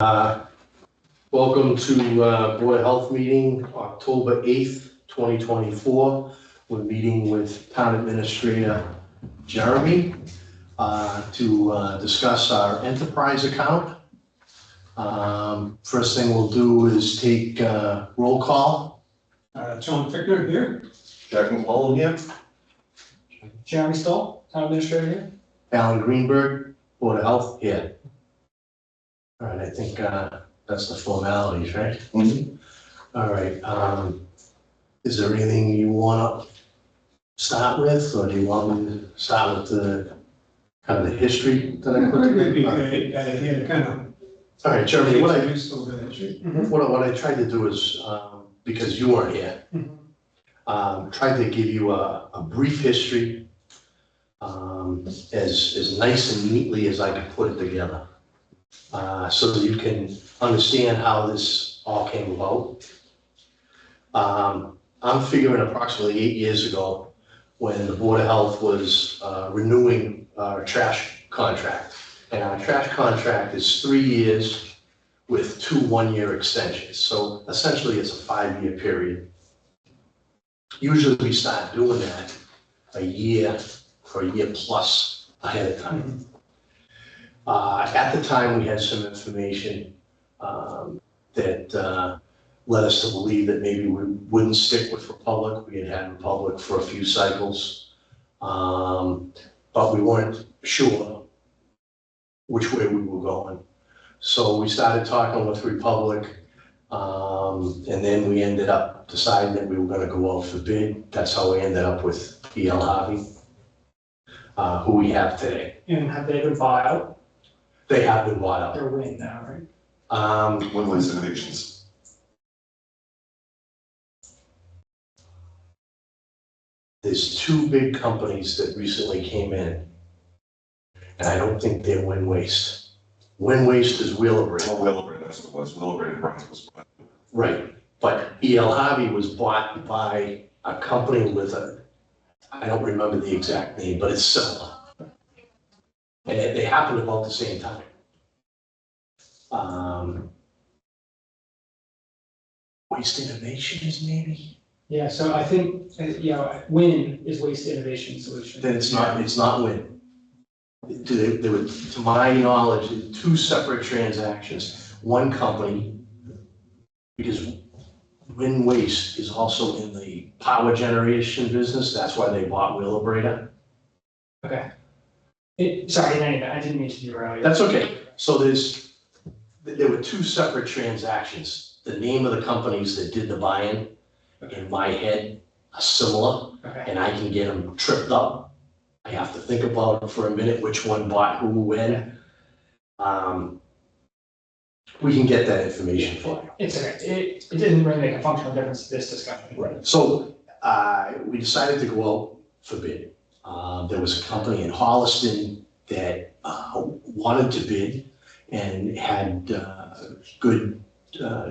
Welcome to Board of Health meeting, October 8th, 2024. We're meeting with Town Administrator Jeremy to discuss our enterprise account. First thing we'll do is take roll call. John Fickner here. Jack McCollum here. Jeremy Stoll, Town Administrator here. Alan Greenberg, Board of Health here. All right, I think that's the formalities, right? Mm-hmm. All right, is there anything you want to start with, or do you want me to start with the kind of the history that I put together? All right, Jeremy, what I tried to do is, because you weren't here, tried to give you a brief history, as nice and neatly as I could put it together. So that you can understand how this all came about. I'm figuring approximately 8 years ago, when the Board of Health was renewing our trash contract. And our trash contract is 3 years with 2 one-year extensions. So essentially it's a 5-year period. Usually we start doing that a year or a year plus ahead of time. At the time, we had some information that led us to believe that maybe we wouldn't stick with Republic. We had Republic for a few cycles, but we weren't sure which way we were going. So we started talking with Republic, and then we ended up deciding that we were going to go out for bid. That's how we ended up with E.L. Harvey, who we have today. And have they been bought out? They have been bought out. They're winning now, right? Women's Innovations. There's 2 big companies that recently came in, and I don't think they're Win Waste. Win Waste is Wheelabrator. Oh, Wheelabrator, that's what it was. Wheelabrator Brands was. Right, but E.L. Harvey was bought by a company with I don't remember the exact name, but it's similar. And they happened about the same time. Waste Innovations, maybe? Yeah, so I think, WIN is Waste Innovation Solutions. Then it's not Win. There were, to my knowledge, 2 separate transactions. One company, because Win Waste is also in the power generation business, that's why they bought Wheelabrator. Okay. Sorry, in any event, I didn't mean to derail you. That's okay. So there were 2 separate transactions. The name of the companies that did the buy-in, in my head, are similar, and I can get them tripped up. I have to think about it for a minute, which one bought who, when. We can get that information for you. It's okay. It didn't really make a functional difference to this discussion. Right. So we decided to go out for bid. There was a company in Holliston that wanted to bid and had good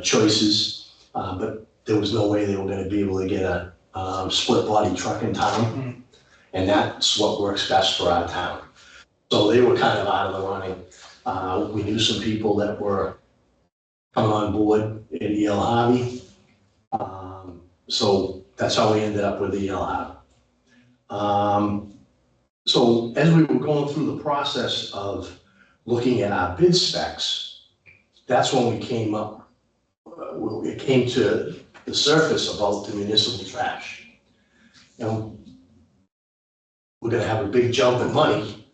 choices, but there was no way they were going to be able to get a split body truck in town, and that's what works best for our town. So they were kind of out of the running. We knew some people that were coming on board at E.L. Harvey, so that's how we ended up with E.L. Harvey. So as we were going through the process of looking at our bid specs, that's when we came up, it came to the surface about the municipal trash. And we're gonna have a big jump in money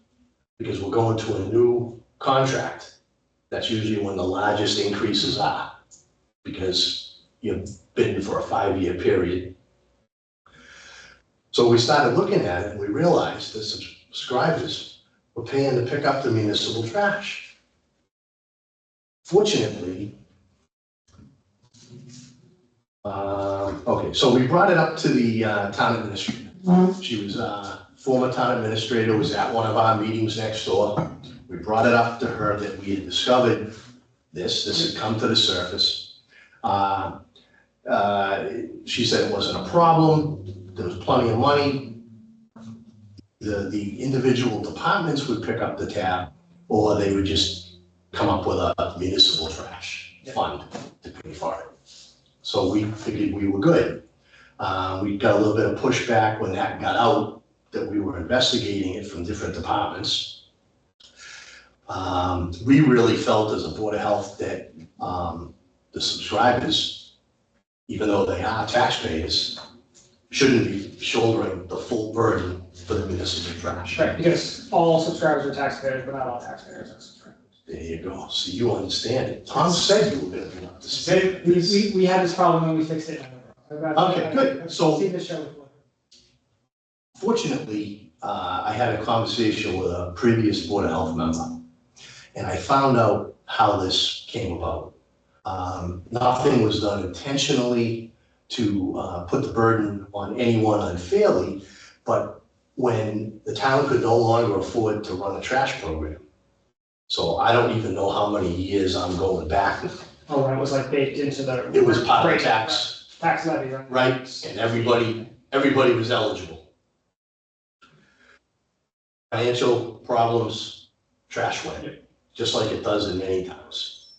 because we're going to a new contract. That's usually when the largest increases are, because you're bidding for a 5-year period. So we started looking at it and we realized that subscribers were paying to pick up the municipal trash. Fortunately, okay, so we brought it up to the town administrator. She was former town administrator, was at one of our meetings next door. We brought it up to her that we had discovered this had come to the surface. She said it wasn't a problem. There was plenty of money. The individual departments would pick up the tab, or they would just come up with a municipal trash fund to pay for it. So we figured we were good. We got a little bit of pushback when that got out, that we were investigating it from different departments. We really felt as a Board of Health that the subscribers, even though they are taxpayers, shouldn't be shouldering the full burden for the municipal trash. Right, because all subscribers are taxpayers, but not all taxpayers are subscribers. There you go. So you understand it. Tom said you were going to be up to speed. We had this problem when we fixed it. Okay, good. So- See the show before. Fortunately, I had a conversation with a previous Board of Health member, and I found out how this came about. Nothing was done intentionally to put the burden on anyone unfairly, but when the town could no longer afford to run a trash program. So I don't even know how many years I'm going back. Oh, when it was like baked into the. It was part of Right, tax, Tax levy, right? right? And everybody was eligible. Financial problems, trash went, just like it does in many towns.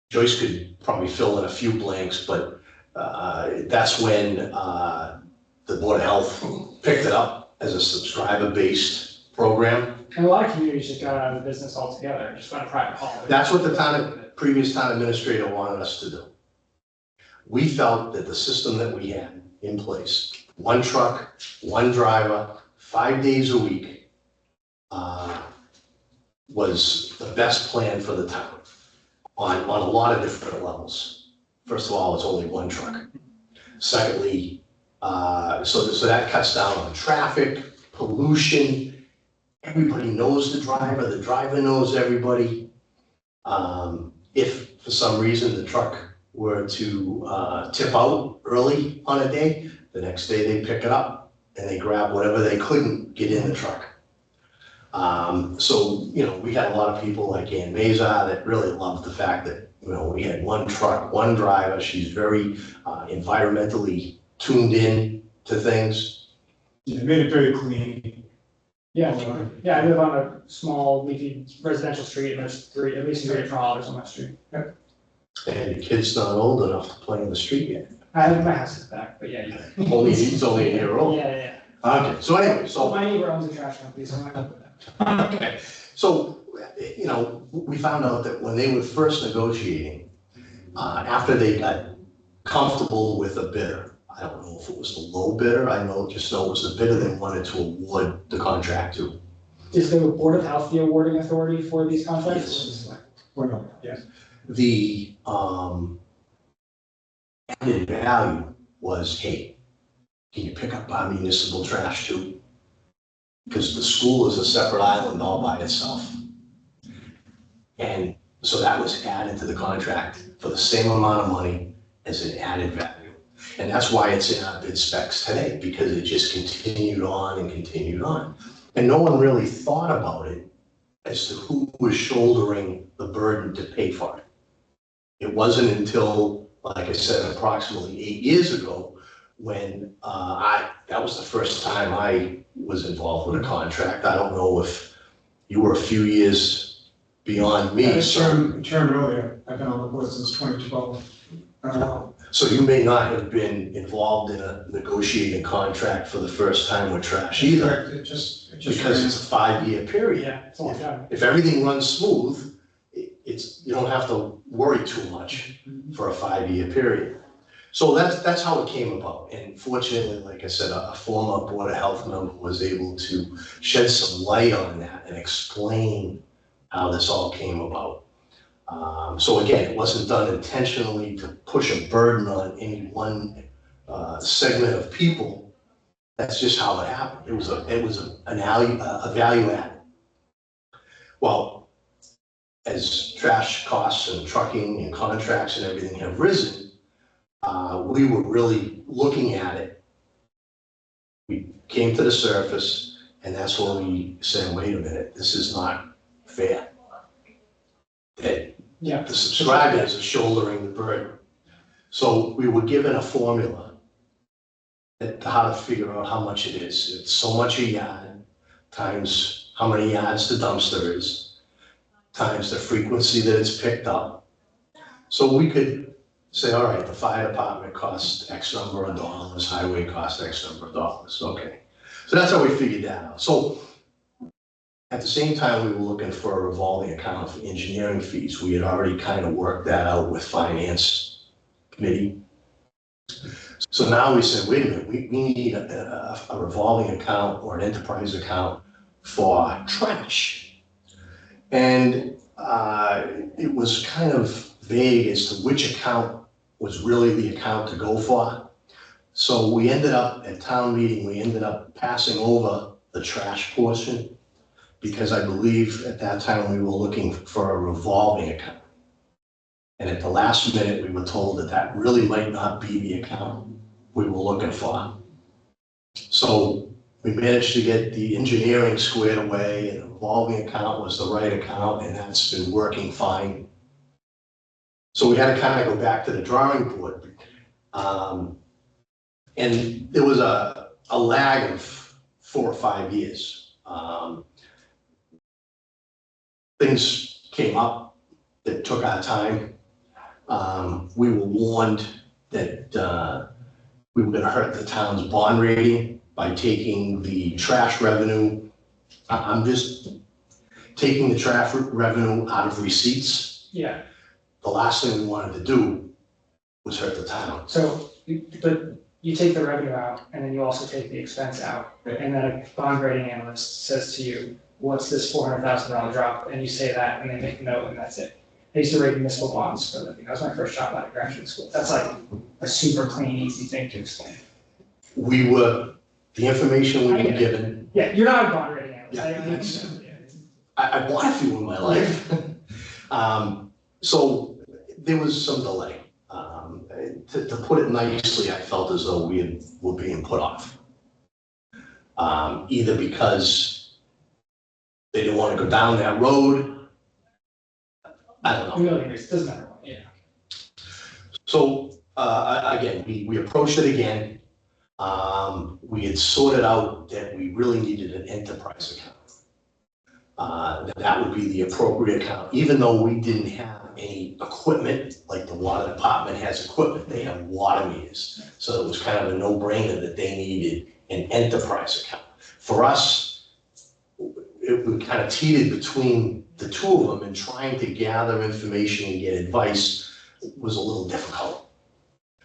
Joyce could probably fill in a few blanks, but that's when the Board of Health picked it up as a subscriber-based program. And a lot of communities just got out of the business altogether, just went private haul. That's what the previous town administrator wanted us to do. We felt that the system that we had in place, one truck, one driver, 5 days a week, was the best plan for the town on a lot of different levels. First of all, it's only one truck. Secondly, so that cuts down on traffic, pollution. Everybody knows the driver knows everybody. If for some reason the truck were to tip out early on a day, the next day they pick it up and they grab whatever they couldn't get in the truck. So, we had a lot of people like Ann Mazar that really loved the fact that, we had one truck, one driver. She's very environmentally tuned in to things. They made it very clean. Yeah, I live on a small leafy residential street, and there's at least three different haulers on my street. Yep. And the kid's not old enough to play in the street yet. I have my house is back, but yeah. He's only a year old. Yeah. Okay, so anyway, So so, my neighbor owns a trash company, so I'm not gonna put that. okay, so, we found out that when they were first negotiating, after they got comfortable with a bidder, I don't know if it was the low bidder, just know it was the bidder they wanted to award the contract to. Is the Board of Health the awarding authority for these contracts? Yes. Or is it Or no, yes. The added value was, hey, can you pick up our municipal trash too? Because the school is a separate island all by itself. And so that was added to the contract for the same amount of money as an added value. And that's why it's in our bid specs today, because it just continued on and continued on. And no one really thought about it as to who was shouldering the burden to pay for it. It wasn't until, like I said, approximately 8 years ago, when that was the first time I was involved with a contract. I don't know if you were a few years beyond me. Term earlier, I've been on the board since 2012. So you may not have been involved in a negotiating contract for the first time with trash either, It just because it's a 5-year period. Yeah, it's a long time. If everything runs smooth, you don't have to worry too much for a 5-year period. So that's how it came about. And fortunately, like I said, a former Board of Health member was able to shed some light on that and explain how this all came about. So again, it wasn't done intentionally to push a burden on any one segment of people. That's just how it happened. It was a value add. Well, as trash costs and trucking and contracts and everything have risen, we were really looking at it. We came to the surface, and that's when we said, wait a minute, this is not fair. That the subscribers are shouldering the burden. So we were given a formula how to figure out how much it is. It's so much a yard times how many yards the dumpster is, times the frequency that it's picked up. So we could say, all right, the fire department costs X number of dollars, highway costs X number of dollars, okay. So that's how we figured that out. So at the same time, we were looking for a revolving account for engineering fees. We had already kind of worked that out with finance committee. So now we said, wait a minute, we need a revolving account or an enterprise account for trash. And it was kind of vague as to which account was really the account to go for. So we ended up at town meeting, we ended up passing over the trash portion because I believe at that time we were looking for a revolving account. And at the last minute, we were told that that really might not be the account we were looking for. So we managed to get the engineering squared away, and the revolving account was the right account, and that's been working fine. So we had to kind of go back to the drawing board. And there was a lag of 4 or 5 years. Things came up that took our time. We were warned that we were going to hurt the town's bond rating by taking the trash revenue. I'm just taking the trash revenue out of receipts. Yeah, The last thing we wanted to do was hurt the town. so, but you take the revenue out, and then you also take the expense out, and then a bond rating analyst says to you, what's this $400,000 drop? And you say that, and they make a note, and that's it. I used to rate municipal bonds for a living. That was my first job out of graduate school. That's like a super clean, easy thing to explain. The information we were given, Yeah, you're not a bond rating analyst. Yeah, I that's- yeah. I bought a few in my life. So there was some delay. To put it nicely, I felt as though we were being put off. Either because they didn't want to go down that road. I don't know. A million reasons, doesn't matter what, yeah. So, again, we approached it again. We had sorted out that we really needed an enterprise account. That would be the appropriate account, even though we didn't have any equipment, like the water department has equipment, they have water meters. So it was kind of a no-brainer that they needed an enterprise account. For us, we kind of teetered between the two of them, and trying to gather information and get advice was a little difficult.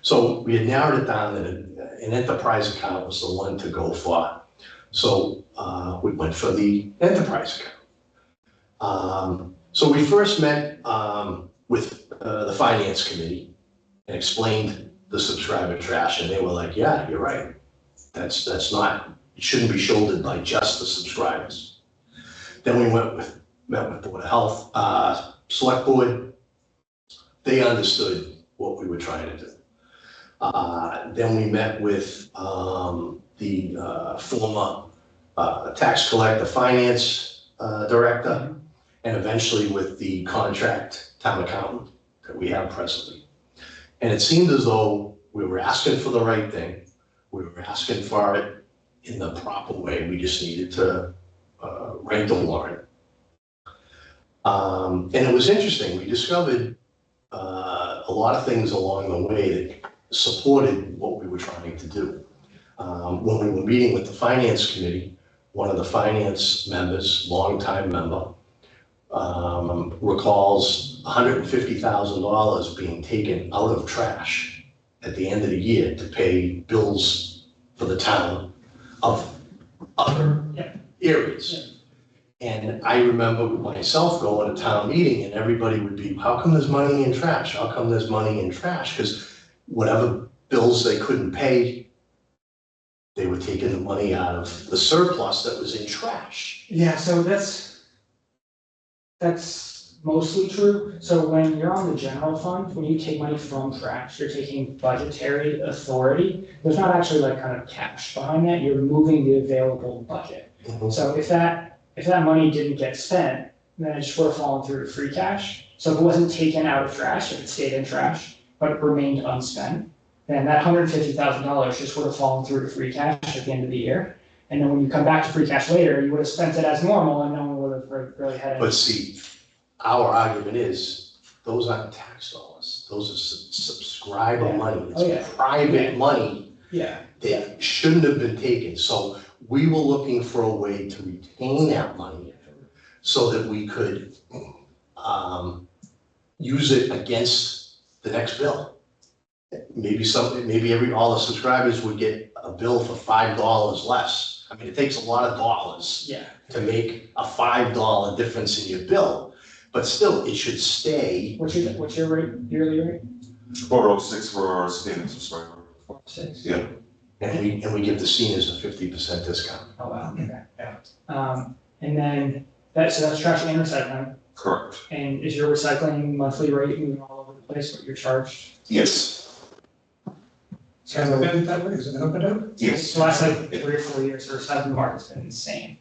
So we had narrowed it down that an enterprise account was the one to go for. So we went for the enterprise account. So we first met with the finance committee and explained the subscriber trash, and they were like, yeah, you're right. That's not, it shouldn't be shouldered by just the subscribers. Then we met with Board of Health, Select Board. They understood what we were trying to do. Then we met with the former tax collector finance director, and eventually with the contract town accountant that we have presently. And it seemed as though we were asking for the right thing. We were asking for it in the proper way. We just needed to write the warrant. And it was interesting. We discovered a lot of things along the way that supported what we were trying to do. When we were meeting with the finance committee, one of the finance members, longtime member, recalls $150,000 being taken out of trash at the end of the year to pay bills for the town of other areas. And I remember myself going to town meeting, and everybody would be, how come there's money in trash? How come there's money in trash? Because whatever bills they couldn't pay, they were taking the money out of the surplus that was in trash. Yeah, so that's mostly true. So when you're on the general fund, when you take money from trash, you're taking budgetary authority. There's not actually like kind of cash behind that. You're moving the available budget. So if that money didn't get spent, then it just would have fallen through to free cash. So if it wasn't taken out of trash, if it stayed in trash, but it remained unspent, then that $150,000 just would have fallen through to free cash at the end of the year. And then when you come back to free cash later, you would have spent it as normal and no one would have really had But it. see, our argument is, those aren't tax dollars, those are subscriber Yeah. money, Oh, yeah. it's private money Yeah, that shouldn't have been taken. So we were looking for a way to retain that money so that we could use it against the next bill. Maybe all the subscribers would get a bill for $5 less. I mean, it takes a lot of dollars yeah. to make a $5 difference in your bill, but still, it should stay. What's your rate, yearly rate? 406 for our standard subscriber. 406. Yeah. And we give the seniors a 50% discount. Oh, wow, okay, yeah. And then, so that's trash and recycling. Correct. And is your recycling monthly rate moving all over the place, what you're charged? Yes. So has it been that way? Has it been up and down? Yes. The last like 3 or 4 years, the recycling market's been insane.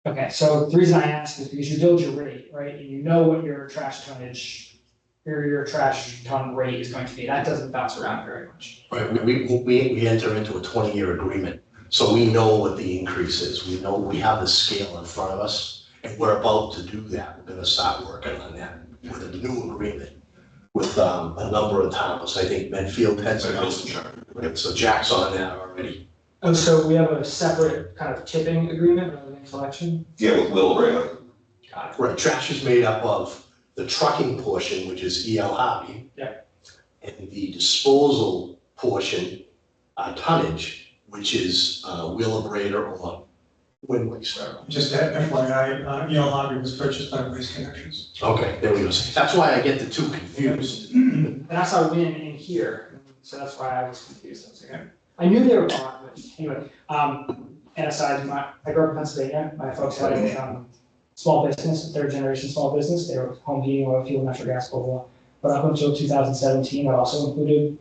Okay, so the reason I ask is because you build your rate, right? And you know what your trash tonnage, or your trash ton rate is going to be. That doesn't bounce around very much. Right, we enter into a 20-year agreement, so we know what the increase is. We know, we have the scale in front of us, and we're about to do that. We're gonna start working on that with a new agreement with a number of towns. I think Medfield has it. Right, so Jack's on that already. Oh, so we have a separate kind of tipping agreement rather than collection? Yeah, with Will Brandon. Got it. Right, trash is made up of the trucking portion, which is E.L. Hobby. Yeah. And the disposal portion, tonnage, which is Wheelabrator or Windway. Just that FYI, EL Hobby was purchased by Waste Connections. Okay, there we go. That's why I get the two confused. And I saw Win in here, so that's why I was confused. I was like, I knew they were bought, but anyway, and aside, I grew up in Pennsylvania, my folks had a small business, third generation small business, they were home heating, oil, fuel, natural gas, blah, blah, blah. But up until 2017, that also included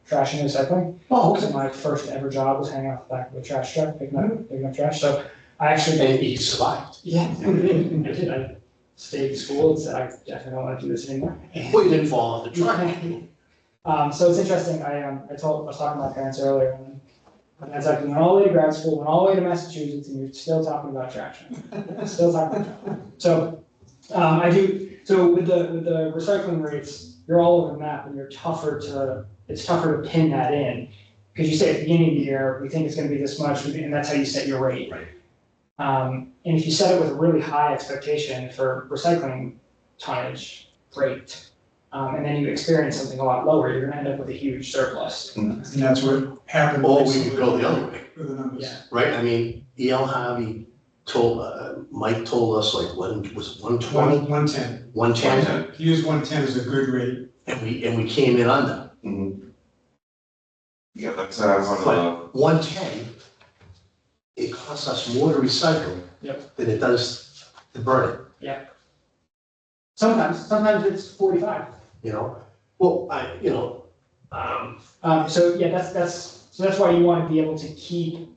trash and recycling. Oh, So my first ever job was hanging out the back of a trash truck, picking up trash, so I actually. And he survived. Yeah, I did, I stayed in school and said, I definitely don't want to do this anymore. Well, you didn't fall off the truck. So it's interesting, I was talking to my parents earlier, and my dad's like, you went all the way to grad school, went all the way to Massachusetts, and you're still talking about trash. Still talking about trash. So, so with the recycling rates, you're all over the map, and it's tougher to pin that in, because you say at the beginning of the year, we think it's gonna be this much, and that's how you set your rate. Right. And if you set it with a really high expectation for recycling tonnage rate, and then you experience something a lot lower, you're gonna end up with a huge surplus. And that's what happened. Or we could go the other way, With the numbers. Yeah. right? I mean, E.L. Hobby Mike told us like, when was it, 120, 110. 110? He used 110 as a good rate. And we came in under. Mm-hmm. Yeah, that's on But 110, it costs us more to recycle Yep. than it does to burn it, Sometimes it's 45. you know? Well, So yeah, that's why you want to be able to keep,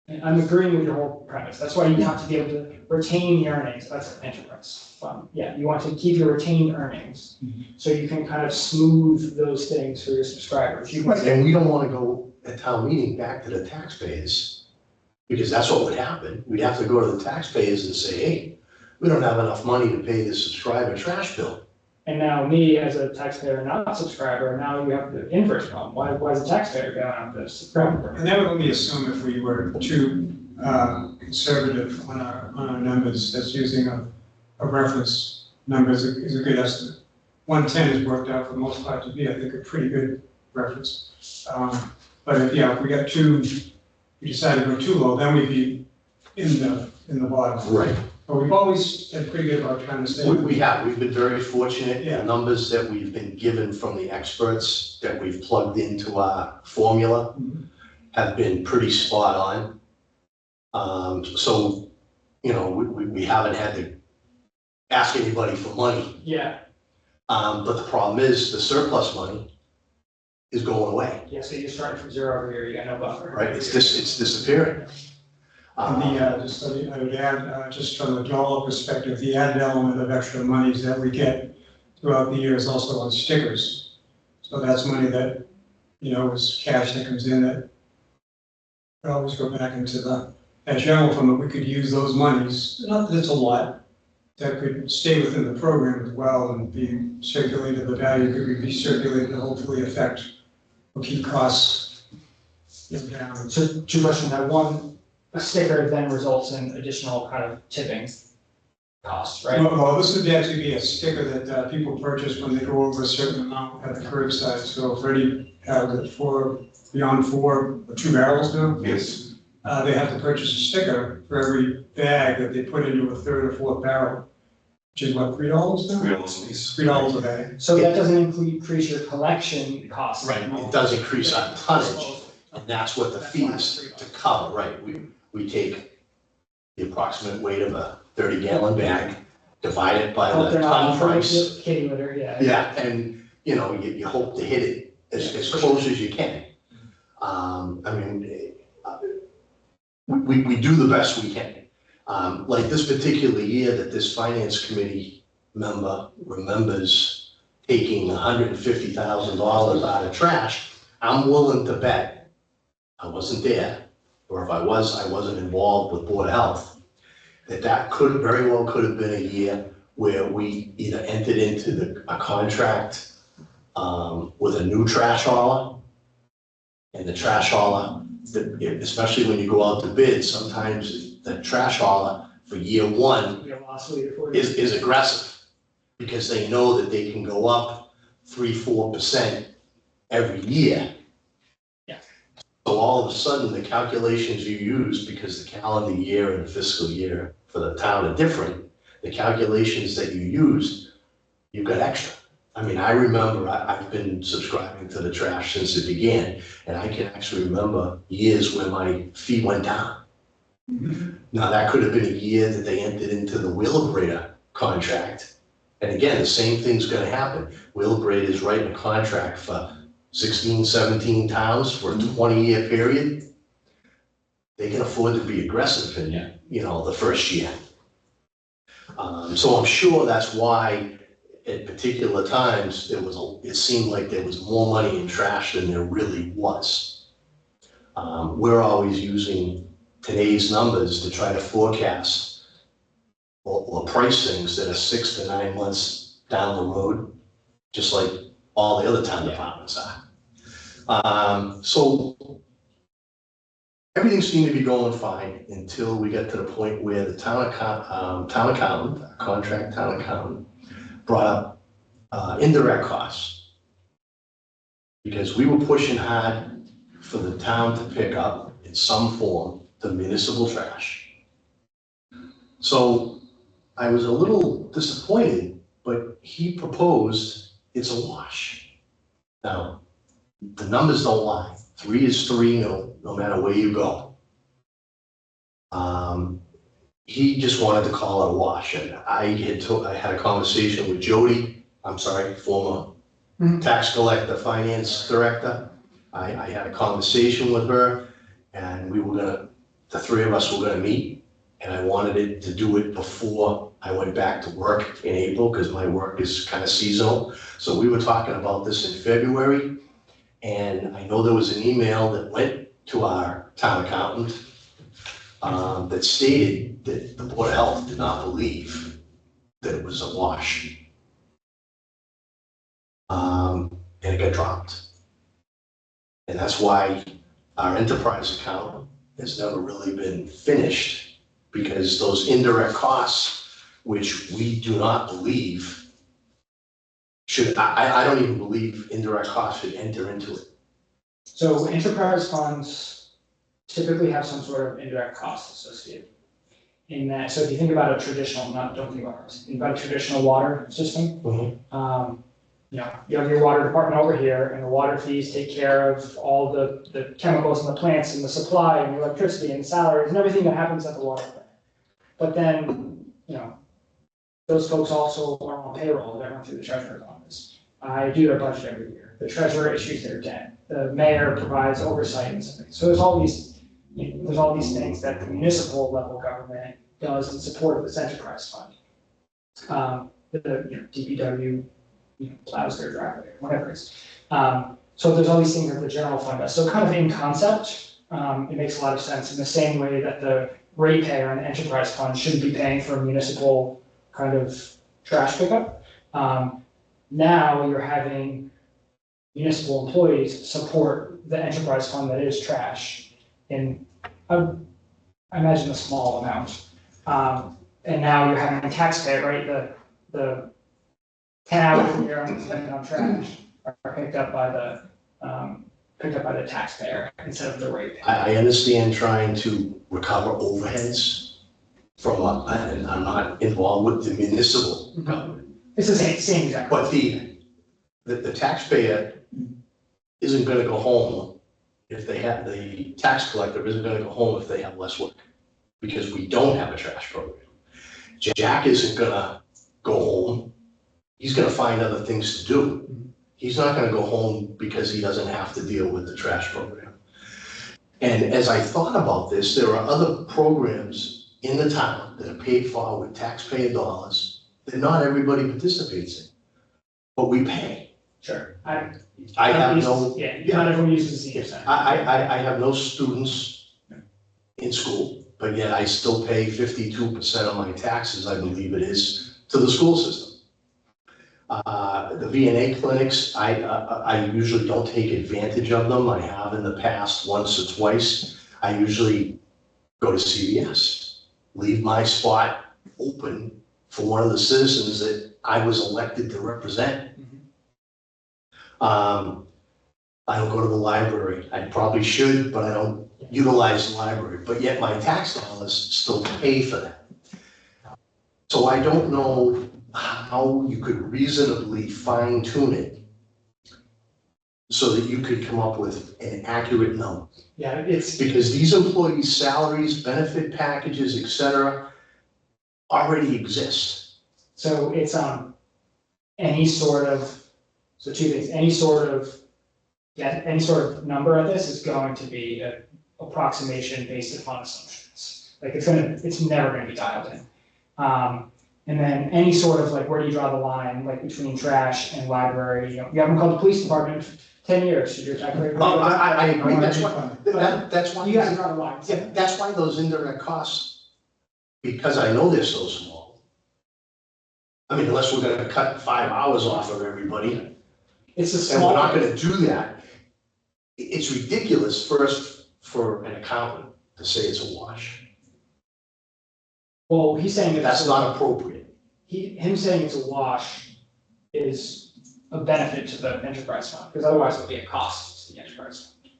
and I'm agreeing with your whole premise, that's why you have to be able to retain the earnings, that's an enterprise fund. Yeah, you want to keep your retained earnings, so you can kind of smooth those things for your subscribers. You can and we don't wanna go at town meeting back to the taxpayers, because that's what would happen. We'd have to go to the taxpayers and say, hey, we don't have enough money to pay the subscriber trash bill. And now me, as a taxpayer, not a subscriber, now you have the inverse problem. Why is the taxpayer going out the subscriber? And that would only assume if we were too conservative on our numbers, that's using a reference number is a good estimate. 110 has worked out for the most part to be, I think, a pretty good reference. But if we got we decided to go too low, then we'd be in the bottom. Right. But we've always been pretty good about trying to stay. We've been very fortunate. Yeah. The numbers that we've been given from the experts that we've plugged into our formula have been pretty spot on. So, we haven't had to ask anybody for money. Yeah, But the problem is the surplus money is going away, yeah, so you're starting from zero over here, you got no buffer. right? It's disappearing. And I would add, just from a dollar perspective, the added element of extra monies that we get throughout the year is also on stickers. So that's money that, is cash that comes in that could always go back into that general fund, but we could use those monies, not that it's a lot, that could stay within the program as well and be circulated, the value could be circulated to hopefully affect or keep costs down. So two questions, that one, a sticker then results in additional kind of tipping costs, right? Well, this would actually be a sticker that people purchase when they go over a certain amount at the curbside. So for any, beyond 4 or 2 barrels now, Yes. they have to purchase a sticker for every bag that they put into a 3rd or 4th barrel, which is what, $3 now? $3 a piece. $3 a bag. So that doesn't increase your collection costs. Right, it does increase our tonnage, and that's what the fee is to cover, right? We take the approximate weight of a 30-gallon bag, divide it by Hope the they're not ton price. kitty litter, yeah. Yeah, and, you know, you hope to hit it as close as you can. I mean, we do the best we can. Like this particular year that this finance committee member remembers taking $150,000 out of trash, I'm willing to bet, I wasn't there, or if I was, I wasn't involved with Board of Health, that could very well could have been a year where we either entered into a contract with a new trash hauler, and the trash hauler, especially when you go out to bid, sometimes the trash hauler for year 1 We have lost leader for you. is aggressive, because they know that they can go up 3-4% every year. Yeah. So all of a sudden, the calculations you use, because the calendar year and the fiscal year for the town are different, the calculations that you used, you've got extra. I mean, I remember, I've been subscribing to the trash since it began, and I can actually remember years when my fee went down. Now, that could have been a year that they entered into the Wheelabrator contract. And again, the same thing's gonna happen. Wheelabrator is writing a contract for 16, 17 towns for a 20-year period. They can afford to be aggressive in, you know, the first year. So I'm sure that's why at particular times it seemed like there was more money in trash than there really was. We're always using today's numbers to try to forecast or price things that are 6 to 9 months down the road, just like all the other town departments are. So everything seemed to be going fine until we got to the point where the town accountant, contract town accountant, brought up indirect costs. Because we were pushing hard for the town to pick up in some form the municipal trash. So I was a little disappointed, but he proposed it's a wash. Now, the numbers don't lie. 3 is 3, no matter where you go. He just wanted to call it a wash, and I had a conversation with Jody, former tax collector, finance director. I had a conversation with her, and the 3 of us were gonna meet, and I wanted to do it before I went back to work in April, because my work is kind of seasonal. So we were talking about this in February, and I know there was an email that went to our town accountant that stated that the Board of Health did not believe that it was a wash. And it got dropped. And that's why our enterprise account has never really been finished, because those indirect costs, which we do not believe I don't even believe indirect costs should enter into it. So enterprise funds typically have some sort of indirect costs associated. In that, so if you think about a traditional, don't think about ours, think about a traditional water system. You know, you have your water department over here, and the water fees take care of all the chemicals and the plants and the supply and the electricity and the salaries and everything that happens at the water plant. But then, you know, those folks also are on payroll that run through the treasurer's office. I do their budget every year. The treasurer issues their debt. The mayor provides oversight and something. So there's all these things that the municipal level government does in support of this enterprise fund. DPW, plows their driveway, whatever it is. So there's all these things that the general fund does. So kind of in concept, it makes a lot of sense in the same way that the ratepayer and the enterprise fund shouldn't be paying for municipal kind of trash pickup. Now you're having municipal employees support the enterprise fund that is trash in, I imagine, a small amount. And now you're having a taxpayer, right? The 10 hours a year I'm spending on trash are picked up by the taxpayer instead of the ratepayer. I understand trying to recover overheads from, and I'm not involved with the municipal government. It's the same exact. But the taxpayer isn't gonna go home if they have, the tax collector isn't gonna go home if they have less work, because we don't have a trash program. Jack isn't gonna go home, he's gonna find other things to do. He's not gonna go home because he doesn't have to deal with the trash program. And as I thought about this, there are other programs in the town that are paid for with taxpayer dollars that not everybody participates in, but we pay. Sure. I have no, Yeah, not everyone uses the senior center. I have no students in school, but yet I still pay 52% of my taxes, I believe it is, to the school system. The VNA clinics, I usually don't take advantage of them. I have in the past once or twice. I usually go to CVS, leave my spot open for one of the citizens that I was elected to represent. I don't go to the library. I probably should, but I don't utilize the library, but yet my tax dollars still pay for that. So I don't know how you could reasonably fine tune it so that you could come up with an accurate number. Yeah, it's, Because these employees' salaries, benefit packages, et cetera, already exist. so it's, any sort of, so two things, any sort of number of this is going to be an approximation based upon assumptions. Like it's never gonna be dialed in. And then any sort of like, where do you draw the line, like between trash and library? You know, you haven't called the police department in 10 years, should your tax rate? I agree, that's why. You gotta draw the line. Yeah, that's why those indirect costs, because I know they're so small. I mean, unless we're gonna cut 5 hours off of everybody, It's a and small. we're not gonna do that. It's ridiculous first for an accountant to say it's a wash. Well, he's saying That's not appropriate. him saying it's a wash is a benefit to the enterprise fund, because otherwise it would be a cost to the enterprise fund.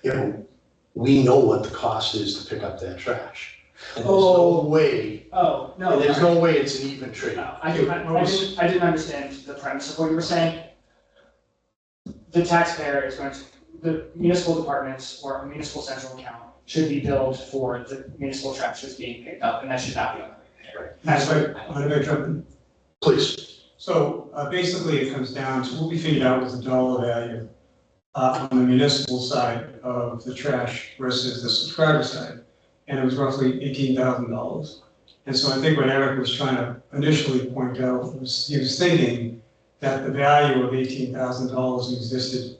You know, we know what the cost is to pick up that trash. And there's Oh. no way, Oh, no. there's no way it's an even trade. No, I didn't understand the premise of what you were saying. The taxpayer is going to, the municipal departments or a municipal central account should be billed for the municipal trash that's being picked up, and that should not be on the ratepayer. That's what, I'm gonna jump in. Please. So basically, it comes down to what we figured out was the dollar value on the municipal side of the trash versus the subscriber side. And it was roughly $18,000. And so I think what Eric was trying to initially point out was he was thinking that the value of $18,000 existed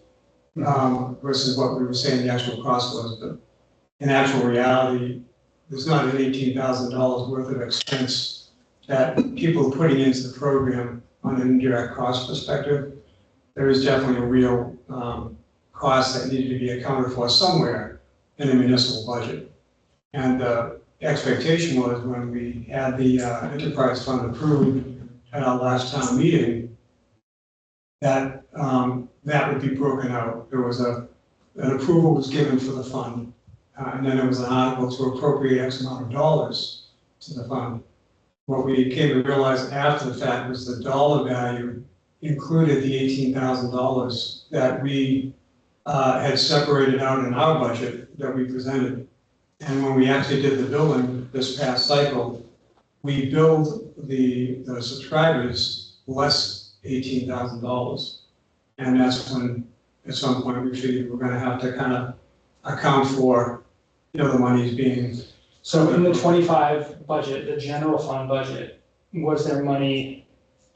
versus what we were saying the actual cost was. But in actual reality, there's not an $18,000 worth of expense that people are putting into the program on an indirect cost perspective. There is definitely a real cost that needed to be accounted for somewhere in the municipal budget. And the expectation was when we had the enterprise fund approved at our last town meeting, that that would be broken out. There was an approval was given for the fund, and then there was an article to appropriate X amount of dollars to the fund. What we came to realize after the fact was the dollar value included the $18,000 that we had separated out in our budget that we presented. And when we actually did the billing this past cycle, we billed the subscribers less $18,000. And that's when, at some point, we figured we're gonna have to kind of account for, the monies being. so in the 25 budget, the general fund budget, was there money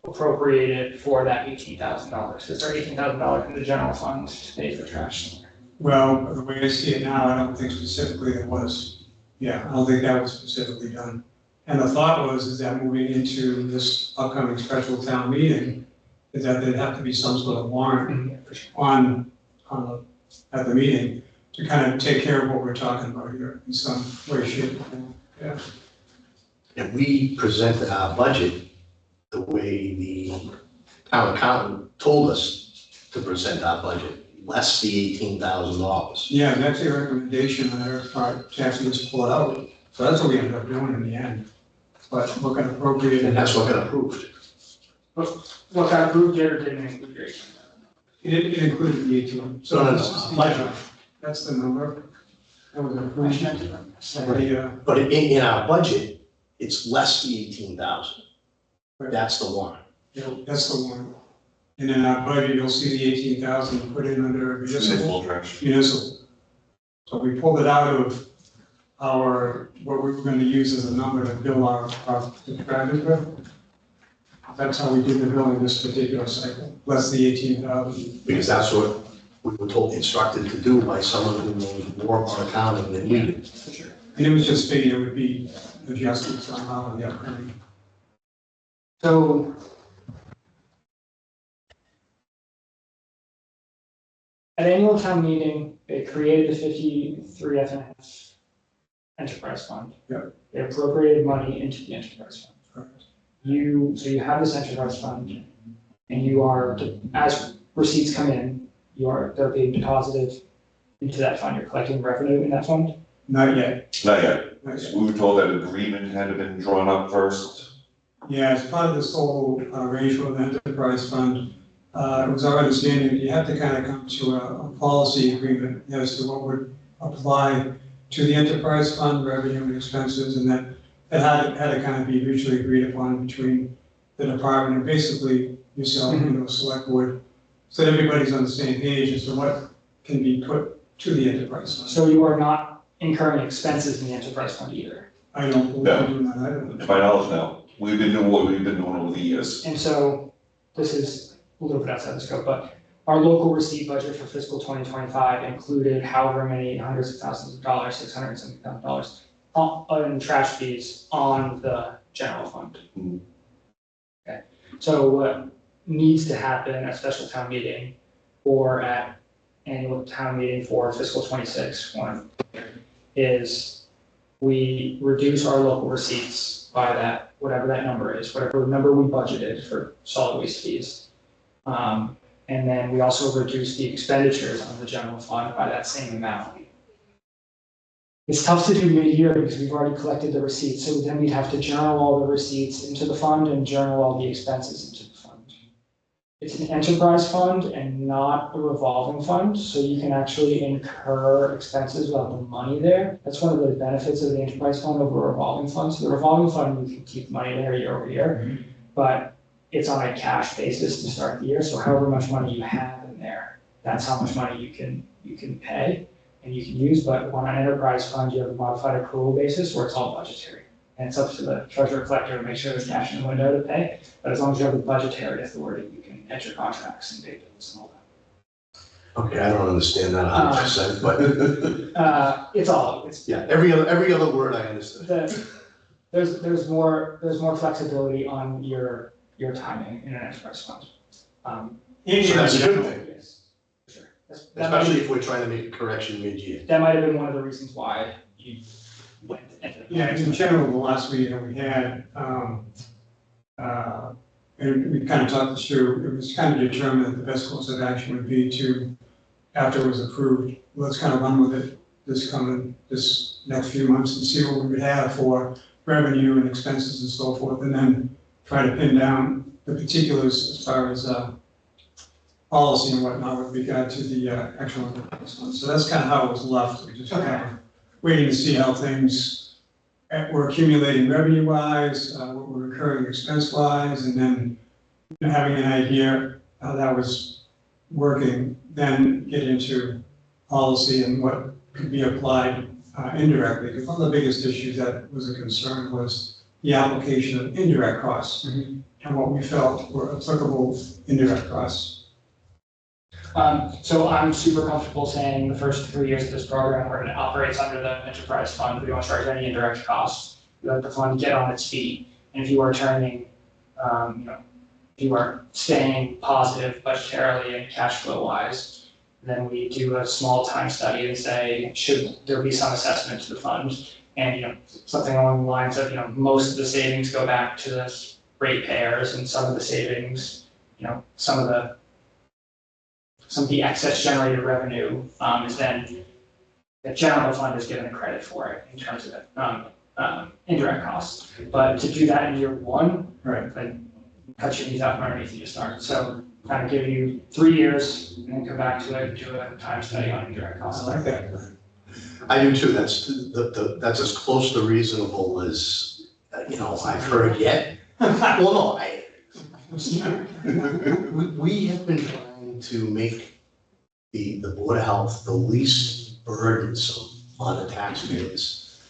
appropriated for that $18,000? Is there $18,000 in the general fund to pay for trash? Well, the way I see it now, I don't think specifically it was. Yeah, I don't think that was specifically done. And the thought was is that moving into this upcoming special town meeting, is that there'd have to be some sort of warrant on at the meeting to kind of take care of what we're talking about here in some way, shape, or form. Yeah. And we presented our budget the way the town accountant told us to present our budget, less the $18,000. Yeah, that's a recommendation on our part to actually just pull it out. So that's what we ended up doing in the end. But look at appropriate. And that's what got approved. What got approved yet or didn't include your 18? It included the 18. So No, no, this no, is the, budget. that's the number. That was approved. But in our budget, it's less the 18,000. Right. That's the one. That's the one. And in our budget, you'll see the 18,000 put in under municipal. Municipal trash. Municipal. So we pulled it out of our, what we were gonna use as a number to bill our subscribers with. That's how we did the billing this particular cycle, less the 18,000. Because that's what we were told, instructed to do by someone who knows more about accounting than we do. For sure. And it was just figured it would be adjusted somehow in the upcoming. So. At annual town meeting, they created the 53 F&F enterprise fund. Yep. They appropriated money into the enterprise fund. Correct. So you have this enterprise fund, and you are, as receipts come in, they're being deposited into that fund. You're collecting revenue in that fund. Not yet. Not yet. Not yet. We were told that agreement had been drawn up first. Yeah, as part of this whole arrangement with the enterprise fund, it was our understanding that you have to kind of come to a policy agreement as to what would apply to the enterprise fund revenue and expenses, and that it had to kind of be mutually agreed upon between the department and basically yourself, select board, so that everybody's on the same page as to what can be put to the enterprise fund. So you are not incurring expenses in the enterprise fund either. I don't believe No. we're doing that either. To my knowledge now, we've been doing what we've been doing over the years. And so this is a little bit outside the scope, but our local receipt budget for fiscal 2025 included however many hundreds of thousands of dollars, $670,000 on trash fees on the general fund. Mhm. Okay, so what needs to happen at special town meeting or at annual town meeting for fiscal 26 one is we reduce our local receipts by that, whatever that number is, whatever number we budgeted for solid waste fees. And then we also reduce the expenditures on the general fund by that same amount. It's tough to do mid-year because we've already collected the receipts, so then we'd have to journal all the receipts into the fund and journal all the expenses into the fund. It's an enterprise fund and not a revolving fund, so you can actually incur expenses without the money there. That's one of the benefits of the enterprise fund over a revolving fund. So the revolving fund, you can keep money there year over year, but it's on a cash basis to start the year. So however much money you have in there, that's how much money you can pay and you can use. But on an enterprise fund, you have a modified accrual basis where it's all budgetary. And it's up to the treasurer collector to make sure there's cash in the window to pay. But as long as you have the budgetary authority, you can enter contracts and pay bills and all that. Okay, I don't understand that 100%, but It's yeah, every other word I understand. there's more flexibility on your timing in an enterprise fund. So that's a good thing, Yes, for sure. That might especially if we're trying to make a correction mid-year. have been one of the reasons why you went to enter. Yeah, in general, the last meeting that we had, and we kind of talked this through, it was kind of determined that the best course of action would be to, after it was approved, let's kind of run with it this next few months and see what we would have for revenue and expenses and so forth, and then try to pin down the particulars as far as policy and whatnot with regard to the actual enterprise fund. So that's kind of how it was left. We just kind of waiting to see how things were accumulating revenue-wise, what were recurring expense-wise, and then having an idea how that was working, then get into policy and what could be applied indirectly. Because one of the biggest issues that was a concern was the application of indirect costs and what we felt were applicable indirect costs. So I'm super comfortable saying the first 3 years of this program, where it operates under the enterprise fund, we don't charge any indirect costs. We let the fund get on its feet, and if you are turning, if you are staying positive budgetarily and cash flow wise, then we do a small time study and say, should there be some assessment to the fund? And, something along the lines of, most of the savings go back to the ratepayers, and some of the savings, some of the excess generated revenue, is then, the general fund is given a credit for it in terms of indirect costs. But to do that in year one, Right. like, cut your knees out from underneath you to start. So kind of give you 3 years and then come back to it, do a time study on indirect costs. I like that. I do too. That's as close to reasonable as, I've heard yet. Well, no, we have been trying to make the Board of Health the least burdensome on the taxpayers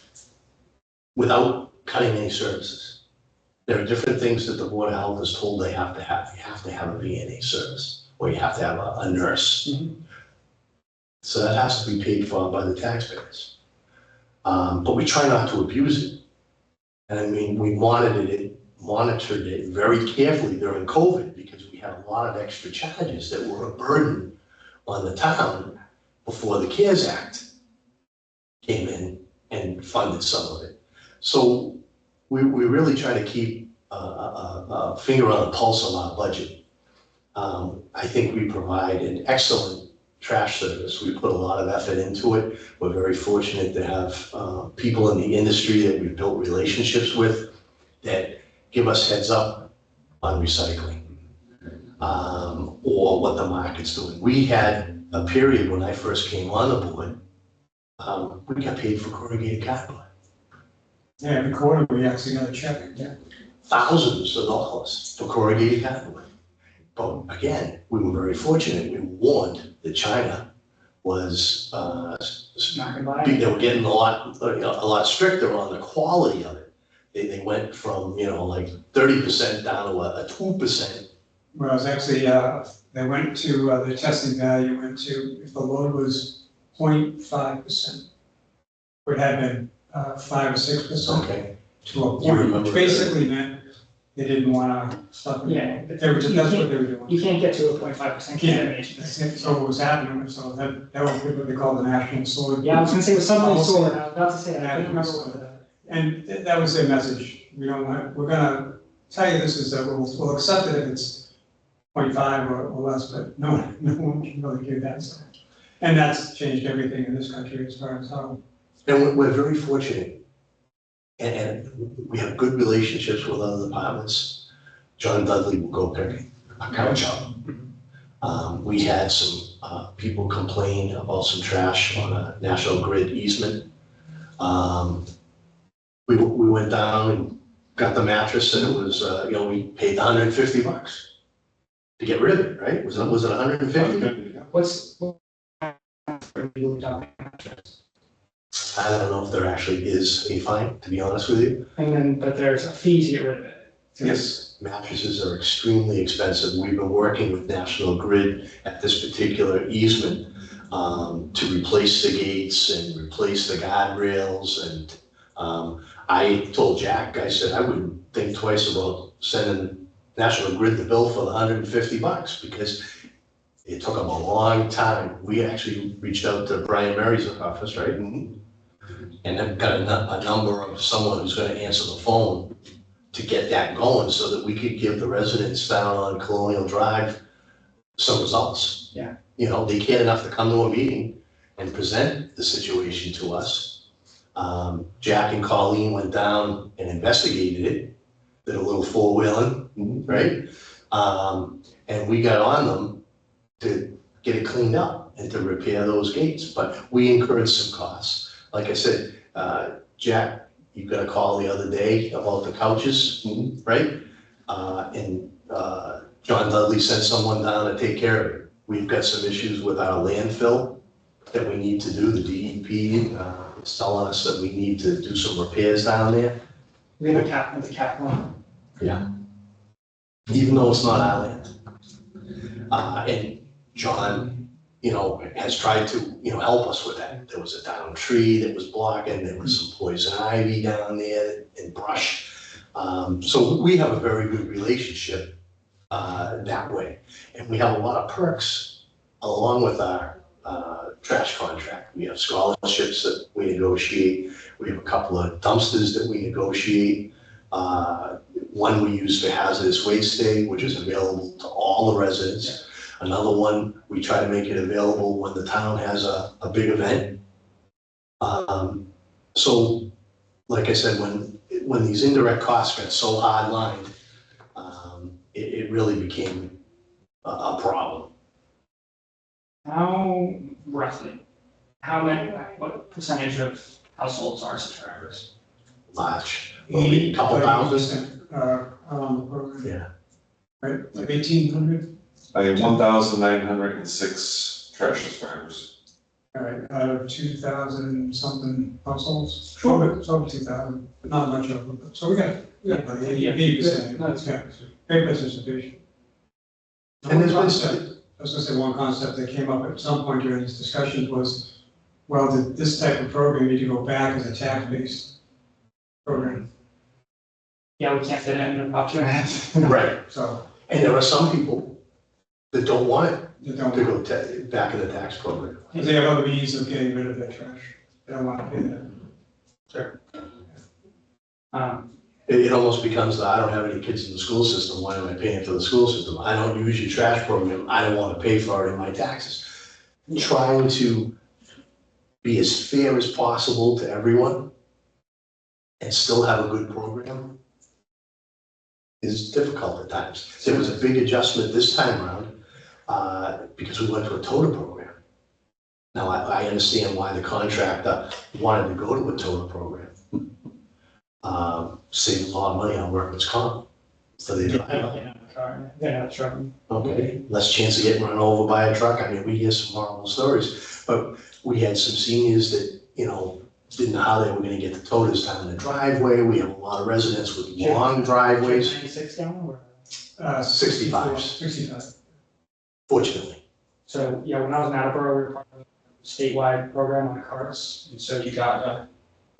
without cutting any services. There are different things that the Board of Health is told they have to have. You have to have a VNA service, or you have to have a nurse. Mhm. So that has to be paid for by the taxpayers. But we try not to abuse it. And I mean, we monitored it very carefully during COVID, because we had a lot of extra charges that were a burden on the town before the CARES Act came in and funded some of it. So we really try to keep a finger on the pulse of our budget. I think we provide an excellent trash service. We put a lot of effort into it. We're very fortunate to have people in the industry that we've built relationships with that give us heads up on recycling, or what the market's doing. We had a period when I first came on the board, we got paid for corrugated cardboard. Yeah, every quarter we actually got a check. Yeah. Thousands of dollars for corrugated cardboard. But again, we were very fortunate. We warned that China was, Not gonna buy they it. were getting a lot stricter on the quality of it. They went from, like 30% down to a 2%. Well, it was actually, they went to, the testing value went to, if the load was 0.5%, would have been 5 or 6%. Okay. To a You point, remember which that? basically meant they didn't want to stop it. Yeah. They were just, that's what they were doing. You can't get to a 0.5% contamination. So what was happening, so that was what they call the national sword. Yeah, I was gonna say it was something Also- sort, I was about to say, I couldn't remember what the. And that was their message. We don't want, we're gonna tell you this is, we'll accept it if it's 0.5 or less, but no one can really do that. So. And that's changed everything in this country as far as how. And we're very fortunate. And we have good relationships with other departments. John Dudley will go pick a couch up. We had some people complain about some trash on a National Grid easement. We went down and got the mattress, and it was, we paid $150 to get rid of it, right? Was it 150? What's? I don't know if there actually is a fine, to be honest with you. And then, but there's a fee to get rid of it. Yes, mattresses are extremely expensive. We've been working with National Grid at this particular easement to replace the gates and replace the guardrails. And I told Jack, I said, I wouldn't think twice about sending National Grid the bill for the $150 because it took them a long time. We actually reached out to Brian Mary's office, right? And then got a number of someone who's gonna answer the phone to get that going so that we could give the residents down on Colonial Drive some results. Yeah. They cared enough to come to a meeting and present the situation to us. Jack and Colleen went down and investigated it, did a little four-wheeling, right? And we got on them to get it cleaned up and to repair those gates, but we incurred some costs. Like I said, Jack, you got a call the other day about the couches, right? And John Dudley sent someone down to take care of it. We've got some issues with our landfill that we need to do. The DEP is telling us that we need to do some repairs down there. We have a cap one. Yeah. Even though it's not our land. And John has tried to, help us with that. There was a downed tree that was blocking, there was some poison ivy down there and brush. So we have a very good relationship that way. And we have a lot of perks along with our trash contract. We have scholarships that we negotiate. We have a couple of dumpsters that we negotiate. One we use for hazardous waste day, which is available to all the residents. Another one, we try to make it available when the town has a big event. So, like I said, when these indirect costs got so hard lined, it really became a problem. What percentage of households are subscribers? Large, a couple thousand. On the program, Yeah. right, like 1,800, I have 1,906 trash subscribers. all right, out of 2,000 something households. Sure. It's over 2,000, but not much of them, so we got about Yeah. 80%, No, yeah, great participation. And there's been I was gonna say, one concept that came up at some point during these discussions was, well, did this type of program need to go back as a tax-based program? Yeah, we can't fit it in about 2.5. Right. So, And there are some people that don't want it they to don't, go back in the tax program. because they have other means of getting rid of their trash, they don't want to pay that. Sure. Um, It almost becomes I don't have any kids in the school system, why am I paying for the school system? I don't use your trash program, I don't want to pay for it in my taxes. Trying to be as fair as possible to everyone and still have a good program is difficult at times. There was a big adjustment this time around because we went to a TOTA program. Now, I understand why the contractor wanted to go to a TOTA program. Save a lot of money on workman's comp for the driver. They're not trucking. Okay, less chance of getting run over by a truck. I mean, we hear some horrible stories, but we had some seniors that, didn't know how they were gonna get the totas down in the driveway. We have a lot of residents with long driveways, 96 down or? 65s, 65. fortunately. So, yeah, when I was in Attleboro, we were part of a statewide program on carts. And so you got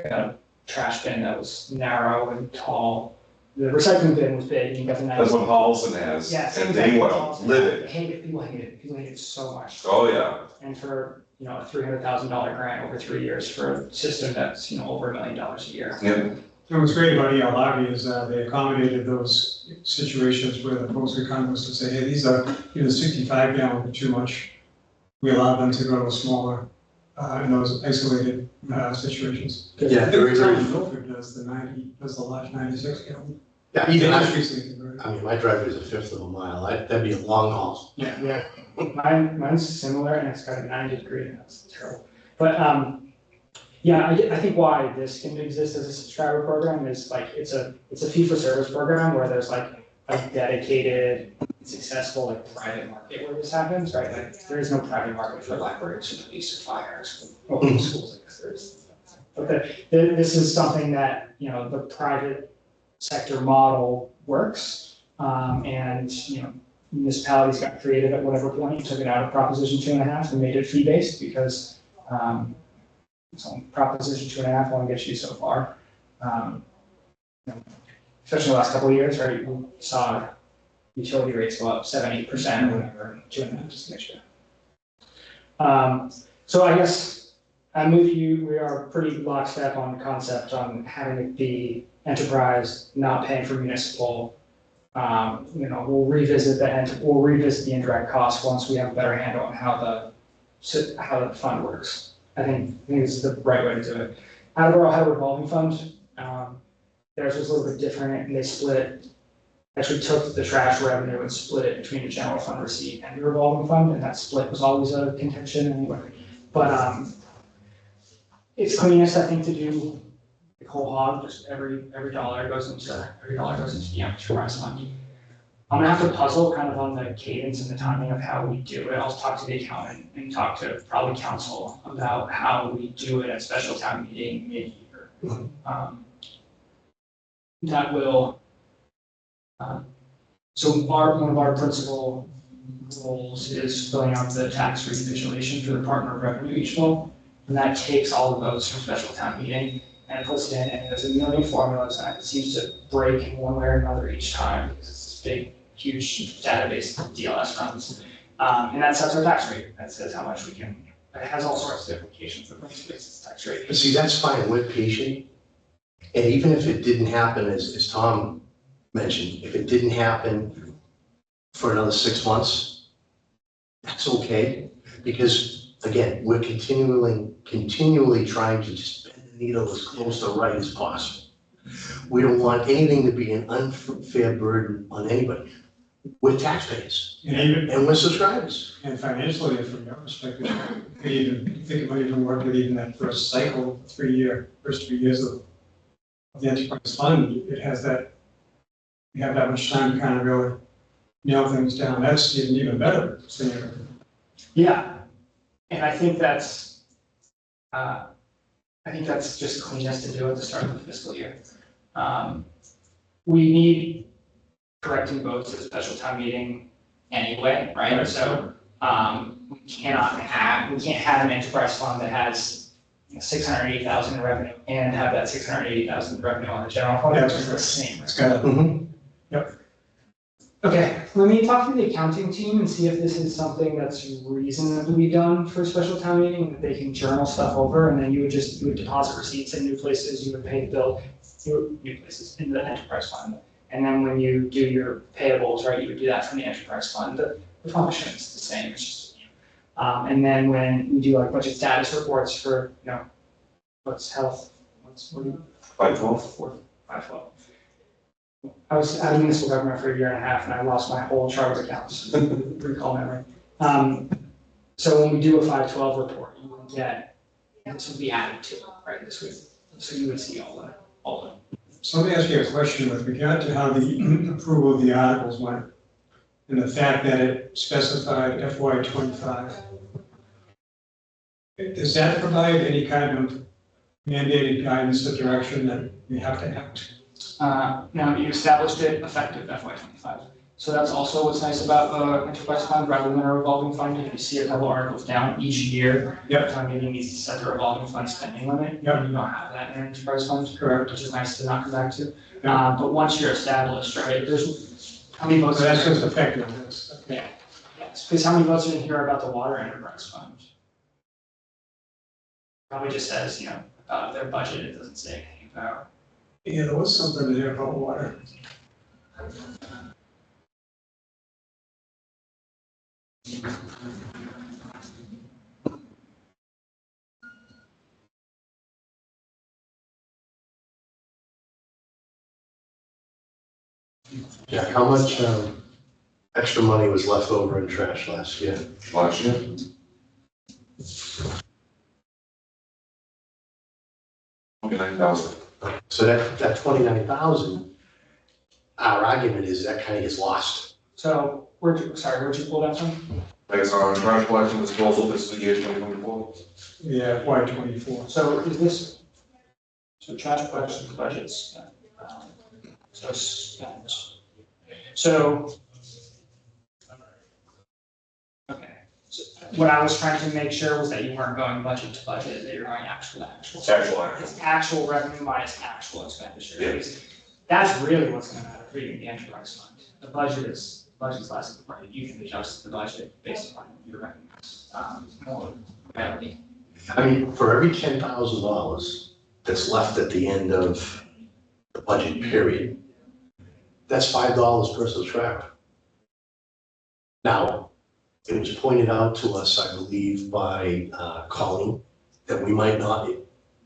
a trash bin that was narrow and tall. The recycling bin was big, and you got the nice. That's what Holliston has, Yeah, same and thing they with will Holliston. live it. People hate it so much. Oh, yeah. And for, a $300,000 grant over 3 years for a system that's, over $1 million a year. Yeah. And what's great about EL Lobby is they accommodated those situations where the folks would come to us and say, hey, these are, 65 gallon are too much. We allow them to go to smaller, in those isolated situations. Yeah, very, Every very. town in Milford does the large 96 gallon. Yeah, even I Right? mean, my driveway is a fifth of a mile. That'd be a long haul. Yeah. Mine's similar, and it's got a 90-degree, and that's terrible. But, yeah, I think why this can exist as a subscriber program is it's a fee-for-service program where there's a dedicated, successful private market where this happens, right? There is no private market for libraries or police or fires or schools, I guess there is. But this is something that, the private sector model works, and, municipalities got creative at whatever point, took it out of Proposition 2.5 and made it fee-based because, so Proposition 2.5 only gets you so far. Especially the last couple of years, right, we saw utility rates go up 7-8% or whatever, 2.5 just next year. So I guess I'm with you, we are pretty lockstep on the concept on having it be enterprise, not paying for municipal. We'll revisit the indirect costs once we have a better handle on how the fund works. I think this is the right way to do it. Attleboro had a revolving fund. Theirs was a little bit different, and they actually took the trash revenue and split it between the general fund receipt and the revolving fund, and that split was always a contention anyway. But it's cleanest, I think, to do the whole hog, just every dollar goes into the enterprise fund. I'm gonna have to puzzle kind of on the cadence and the timing of how we do it. I'll talk to the accountant and talk to probably council about how we do it at special town meeting mid-year. That will, so one of our principal roles is filling out the tax recapitulation for the Department of Revenue each fall. And that takes all the votes from special town meeting and puts it in, and there's a million formulas, and it seems to break in one way or another each time, because it's this big, huge database of DLS runs. And that sets our tax rate, that says how much we can, it has all sorts of implications, but basically it's tax rate. But see, that's fine, we're patient. And even if it didn't happen, as Tom mentioned, if it didn't happen for another 6 months, that's okay. Because again, we're continually trying to just bend the needle as close to right as possible. We don't want anything to be an unfair burden on anybody. We're taxpayers and we're subscribers. And financially, from your perspective, you could even think it might even work with even that first cycle, first 3 years of the enterprise fund. It has that, you have that much time to kind of really nail things down. That's even better scenario. Yeah, and I think that's just cleanest to do at the start of the fiscal year. We need correcting votes at a special town meeting anyway, right? So we can't have an enterprise fund that has 680,000 in revenue and have that 680,000 in revenue on the general fund. Yeah, It's the same. It's got it. Okay, let me talk to the accounting team and see if this is something that's reasonably done for a special town meeting, that they can journal stuff over, and then you would deposit receipts in new places, you would pay the bill, new places in the enterprise fund. And then when you do your payables, right, you would do that from the enterprise fund. The function is the same, it's just, and then when we do like budget status reports for, what's health, what do you? 512. 512. I was out of municipal government for a year and a half, and I lost my whole chart of accounts, recall memory. So when we do a 512 report, you will get, this would be added to it, right, this would, so you would see all of them. So let me ask you a question with regard to how the approval of the articles went and the fact that it specified FY25. Does that provide any kind of mandated guidance or direction that we have to act? Now, you established it effective FY25. So that's also what's nice about enterprise fund rather than a revolving fund. If you see a couple articles down each year, town meeting needs to set the revolving fund spending limit. Yep. And you don't have that in an enterprise fund. Correct. Which is nice to not come back to. But once you're established, right, there's, how many votes? So that's just effective. Yeah, yes, because how many votes are in here about the water enterprise fund? Probably just says, their budget, it doesn't say anything about. Yeah, there was something there about water. Jack, how much extra money was left over in trash last year? Last year? $29,000. So that 29,000, our argument is that kind of gets lost. So, where'd you pull that from? I guess our trash collection disposal fiscal year 2024. Yeah, FY24. So is this, trash collection budgets, so spent. So, okay, so what I was trying to make sure was that you weren't going budget to budget, that you're going actual to actual. It's actual revenue minus actual expenditure. Yeah. Because that's really what's gonna matter for you in the enterprise fund. The budget's less important. You can adjust the budget based upon your revenues, more readily. I mean, for every $10,000 that's left at the end of the budget period, that's $5 per subscriber. Now, it was pointed out to us, I believe, by Colleen, that we might not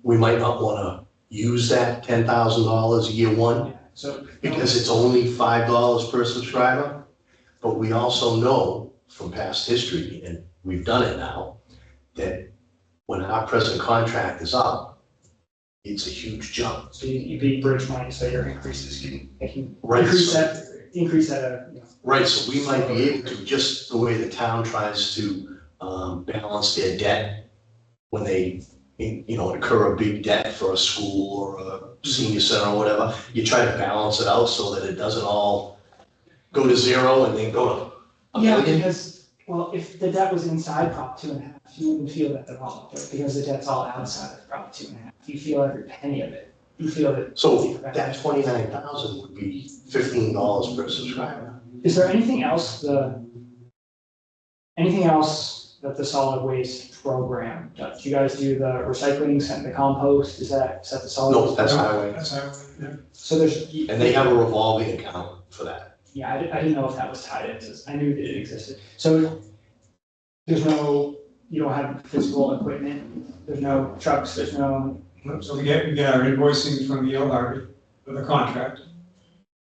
want to use that $10,000 year one, Yeah, so. because it's only $5 per subscriber. But we also know from past history, and we've done it now, that when our present contract is up, it's a huge jump. So you beat bridge money, so your increases can Right. increase that, Right, so we might be able to, just the way the town tries to balance their debt when they, incur a big debt for a school or a senior center or whatever, you try to balance it out so that it doesn't all go to zero and then go to A Yeah, million? because, well, if the debt was inside Prop 2.5, you wouldn't feel that at all, but because the debt's all outside of Prop 2.5, you feel every penny of it. You feel that. So that 29,000 would be $15 per subscriber. Is there anything else that the solid waste program does? Do you guys do the recycling, send the compost? Is that the solid? No, waste that's program? highway. That's how, yeah. So there's. And they have a revolving account for that. Yeah, I didn't know if that was tied into this. I knew that it existed. So there's no, you don't have physical equipment, there's no trucks, there's no. So we get our invoicing from the Harvey for the contract.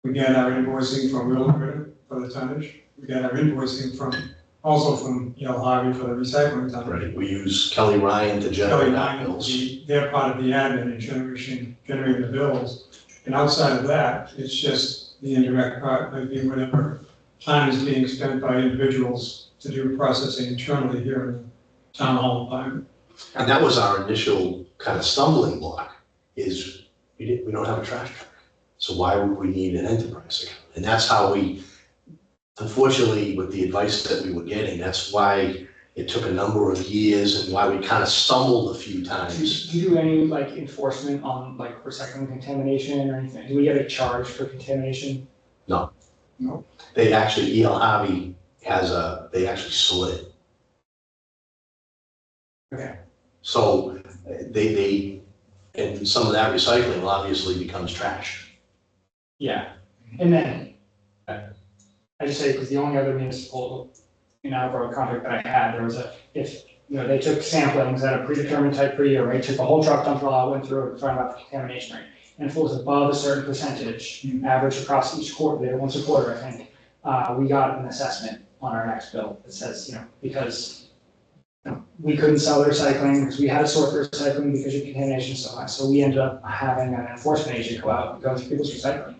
We get our invoicing from Real Credit for the tonnage. We get our invoicing also from Harvey for the recycling tonnage. Right. We use Kelly Ryan to Kelly generate our Ryan, bills. they're part of the admin and generating the bills. And outside of that, it's just the indirect part, might be whatever time is being spent by individuals to do processing internally here in the town hall environment. And that was our initial kind of stumbling block, is we don't have a trash truck. So why would we need an enterprise account? And that's how we, unfortunately, with the advice that we were getting, that's why it took a number of years and why we kind of stumbled a few times. Do you do any like enforcement on like recycling contamination or anything? Do we get a charge for contamination? No. No. They actually, E.L. Harvey they actually sort it. Okay. So and some of that recycling obviously becomes trash. Yeah, and then, I just say, because the only other municipal, out-of-road contract that I had, there was they took samplings at a predetermined type per year, right? Took the whole truck dump lot, went through it, found out the contamination rate. And if it was above a certain percentage, average across each quarter, they did once a quarter, I think, we got an assessment on our next bill that says, because we couldn't sell the recycling because we had to sort the recycling because your contamination is so high. So we ended up having an enforcement agent go out and go through people's recycling.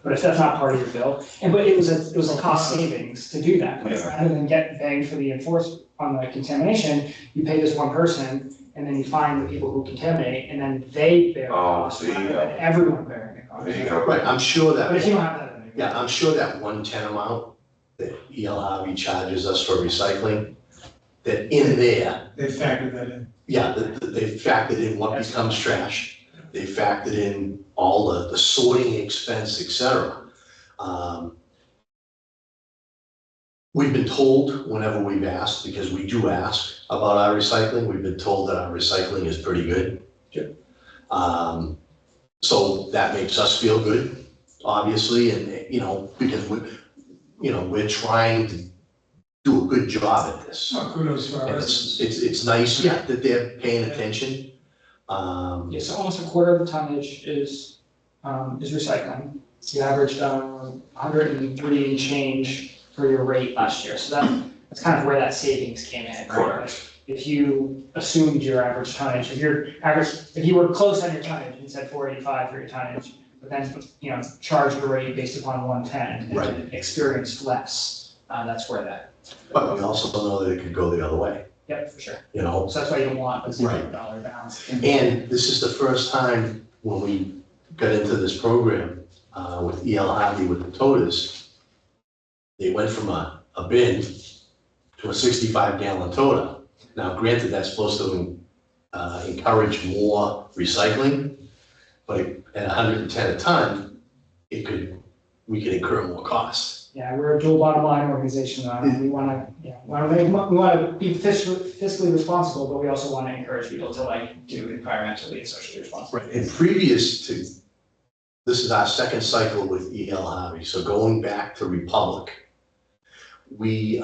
But if that's not part of your bill, but it was a cost savings to do that. Rather than get banged for the enforcement on the contamination, you pay this one person and then you find the people who contaminate and then they bear the cost there you rather go. than everyone bearing the cost. There you go. Right, I'm sure But if you that, don't have that. then yeah, I'm sure that 110 amount that E.L. Harvey charges us for recycling, that in there, They factored that in. yeah, they factored in what becomes trash. They factored in all the sorting expense, et cetera. We've been told whenever we've asked, because we do ask about our recycling, we've been told that our recycling is pretty good. Sure. So that makes us feel good, obviously, and, because we're trying to do a good job at this. Oh, kudos for our And residents. it's nice, yeah, that they're paying attention. Yeah, so almost a quarter of the tonnage is recycling. You averaged 103 and change for your rate last year, so that's kind of where that savings came in, right? Correct. Like, if you assumed your average tonnage, if you were close on your tonnage and said 485 for your tonnage, but then, charged the rate based upon 110 and Right. experienced less, that's where that. But we also know that it could go the other way, Yep, for sure. So So that's why you don't want a Right. $0 balance. And this is the first time when we got into this program with E.L. Harvey with the toters, they went from a bin to a 65-gallon toter. Now, granted, that's supposed to encourage more recycling, but at 110 a ton, we could incur more costs. Yeah, we're a dual bottom line organization, we wanna be fiscally responsible, but we also wanna encourage people to do environmentally and socially responsible. Right, and previous to, this is our second cycle with E.L. Harvey, so going back to Republic, when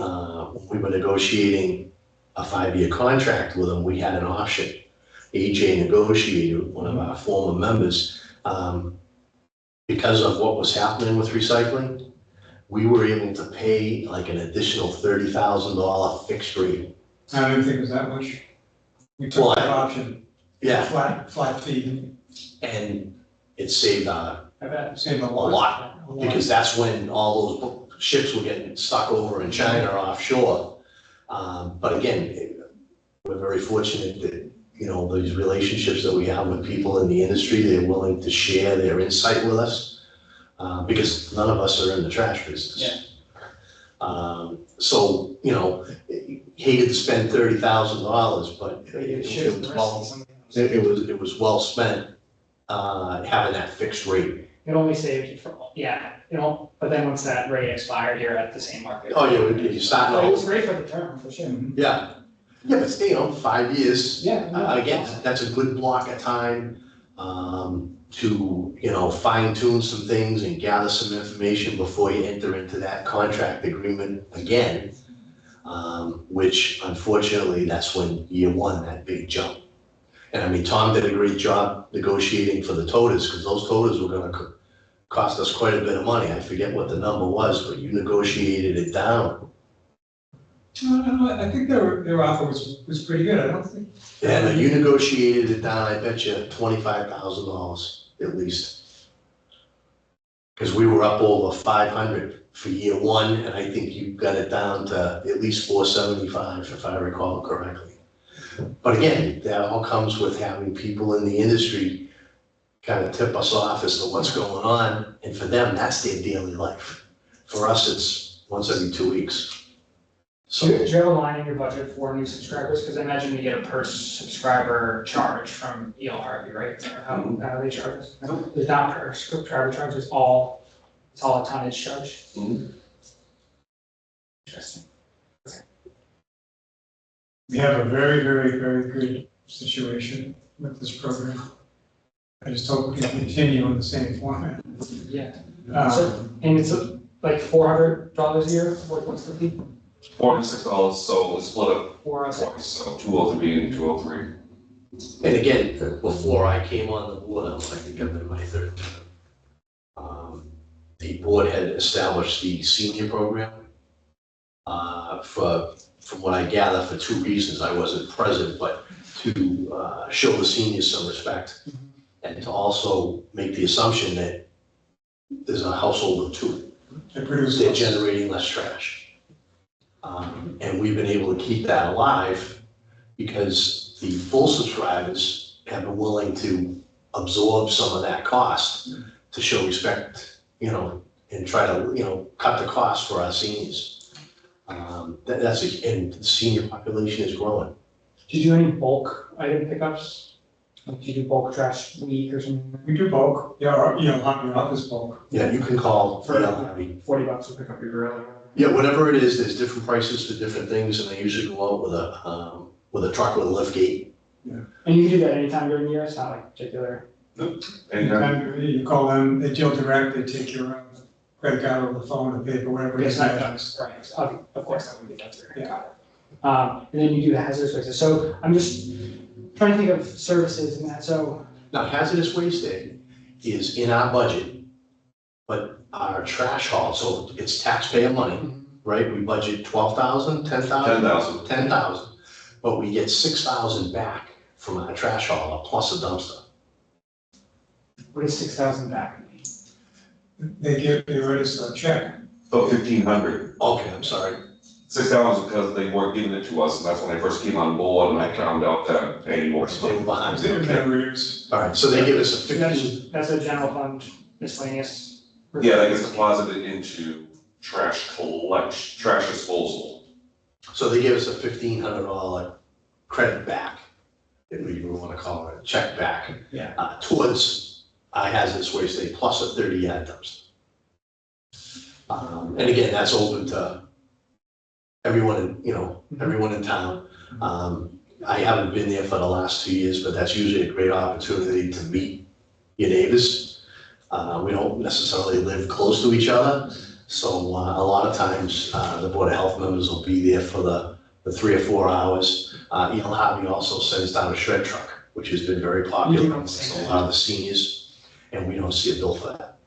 we were negotiating a 5-year contract with them, we had an option. AJ negotiated, one of our former members, because of what was happening with recycling, we were able to pay like an additional $30,000 fixed rate. I didn't think it was that much. We took Well, that option, Yeah, flat fee, and it saved I bet. saved a a lot. lot, because that's when all those ships were getting stuck over in China or offshore. But again, we're very fortunate that, these relationships that we have with people in the industry, they're willing to share their insight with us, because none of us are in the trash business. So, you know, hated to spend $30,000, but It should. it was well spent, having that fixed rate. It only saved you from, yeah, you know, but then once that rate expired, you're at the same market. Oh, yeah, you're starting But it was off, great for the term, for sure. yeah. Yeah, but you know, 5 years, Yeah. no, again, that's a good block of time, to, you know, fine tune some things and gather some information before you enter into that contract agreement again. Which unfortunately, that's when year one, that big jump. And I mean, Tom did a great job negotiating for the toters, because those toters were gonna cost us quite a bit of money. I forget what the number was, but you negotiated it down. I think their offer was pretty good, I don't think. And you negotiated it down, I bet you $25,000 at least. Because we were up over 500 for year one, and I think you got it down to at least 475, if I recall correctly. But again, that all comes with having people in the industry kind of tip us off as to what's going on, and for them, that's their daily life. For us, it's once every 2 weeks. So, Do you have a line in your budget for new subscribers? Because I imagine you get a per subscriber charge from E.L. Harvey, right? Or how do they charge us? It's not per subscriber charge, it's all a tonnage charge. Interesting. We have a very, very, very good situation with this program. I just hope we can continue in the same format. Yeah. And it's like $400 a year? What's the fee? $46, so it's split up $406. twice, so 203 and 203. and again, before I came on the board, I think I'm in my third term. The board had established the senior program, from what I gather, for two reasons. I wasn't present, but to show the seniors some respect, and to also make the assumption that there's a household of two. They're generating less trash. And we've been able to keep that alive because the full subscribers have been willing to absorb some of that cost to show respect, you know, and try to, you know, cut the cost for our seniors. And the senior population is growing. Do you do any bulk item pickups? Like, do you do bulk trash week or something? We do bulk, yeah, or, you know, on your office bulk. Yeah, you can call For Harvey. $40 to pick up your grill. Yeah, whatever it is, there's different prices for different things, and they usually go out with a truck with a lift gate. And you can do that anytime during the year, it's not like particular. And You call them, they deal direct, they take your credit card over the phone, or paper, whatever it is. Right, of course, that would be done through. Got it. And then you do hazardous waste. So I'm just trying to think of services and that, so. Now, hazardous waste day is in our budget, but our trash haul, so it's taxpayer money, right? We budget 12,000, 10,000? 10,000. 10,000, but we get 6,000 back from our trash hauler plus a dumpster. What is 6,000 back? They write us a check. about 1,500. Okay, I'm sorry. 6,000 because they weren't giving it to us, and that's when I first came on board, and I found out that paying more. They were behind. They were arrears. All right, so they give us a 15, That's a general fund miscellaneous. Yeah, that gets deposited into trash disposal. so they give us a $1,500 credit back, if we want to call it, check back. Yeah. Towards our hazardous waste day plus a 30-yard dumpster. And again, that's open to everyone everyone in town. I haven't been there for the last 2 years, but that's usually a great opportunity to meet your neighbors. We don't necessarily live close to each other, so a lot of times the Board of Health members will be there for the 3 or 4 hours. E.L. Harvey also sends down a shred truck, which has been very popular with a lot of the seniors, and we don't see a bill for that.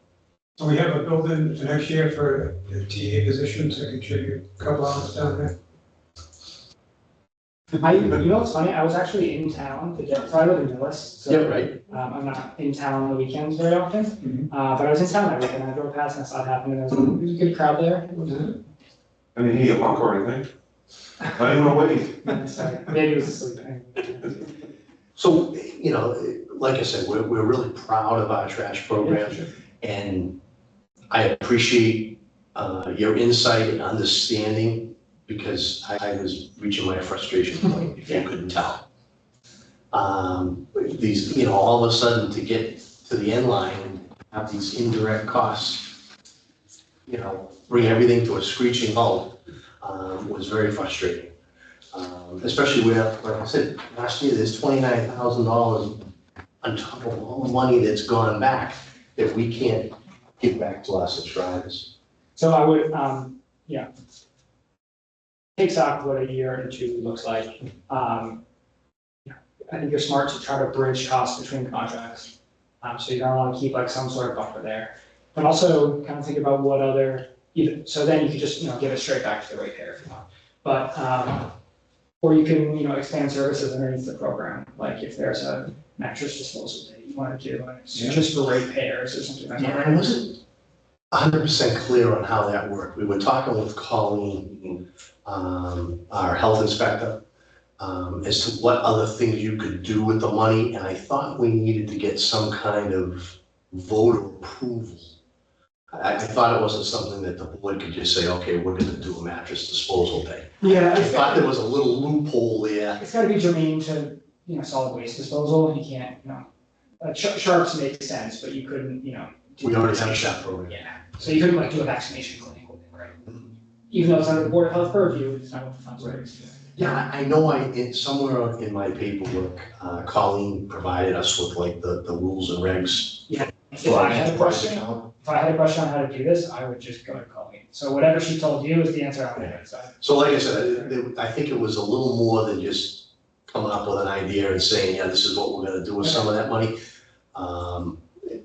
So we have a building for next year for the TA position to contribute a couple hours down there. You know what's funny, I was actually in town, so I live in Millis, so. Yeah, right. I'm not in town on the weekends very often, but I was in town that weekend, I drove past and I saw it happen, and there was a good crowd there. I didn't hear a honk or anything. I didn't want to wait. Sorry, maybe it was asleep. So, like I said, we're really proud of our trash program, and I appreciate your insight and understanding, because I was reaching my frustration point, if you couldn't tell. These, you know, all of a sudden to get to the end line and have these indirect costs, you know, bring everything to a screeching halt, was very frustrating. Especially where, like I said, last year, there's $29,000 on top of all the money that's gone back that we can't give back to our subscribers. So I would, yeah. Take stock what a year or two looks like. I think you're smart to try to bridge costs between contracts. So you're gonna wanna keep like some sort of buffer there. But also kind of think about what other, so then you could just, give it straight back to the ratepayer if you want. But, or you can, expand services underneath the program. Like if there's a mattress disposal that you wanna do, and it's just for ratepayers or something like that. Yeah, I wasn't 100% clear on how that worked. We were talking with Colleen, our health inspector, as to what other things you could do with the money, and I thought we needed to get some kind of voter approval. I thought it wasn't something that the board could just say, okay, we're gonna do a mattress disposal day. Yeah. I thought there was a little loophole there. It's gotta be germane to, solid waste disposal, and you can't, sharps make sense, but you couldn't, do. We already have a SHAP program. Yeah, so you couldn't do a vaccination clinic with it, right? Even though it's under the Board of Health purview, it's not what the funds are. Yeah, I know somewhere in my paperwork, Colleen provided us with like the rules and regs. Yeah, if I had a question on how to do this, I would just go to Colleen. So whatever she told you is the answer I would have. So like I said, I think it was a little more than just coming up with an idea and saying, yeah, this is what we're gonna do with some of that money.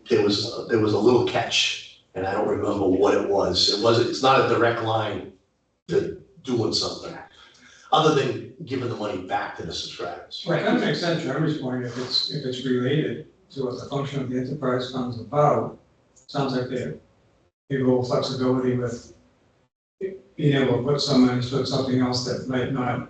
There was a little catch, and I don't remember what it was. It's not a direct line to doing something, other than giving the money back to the subscribers. Right, that makes sense, Jeremy's point, if it's related to what the function of the enterprise fund is about, sounds like they have a little flexibility with being able to put some money towards something else that might not,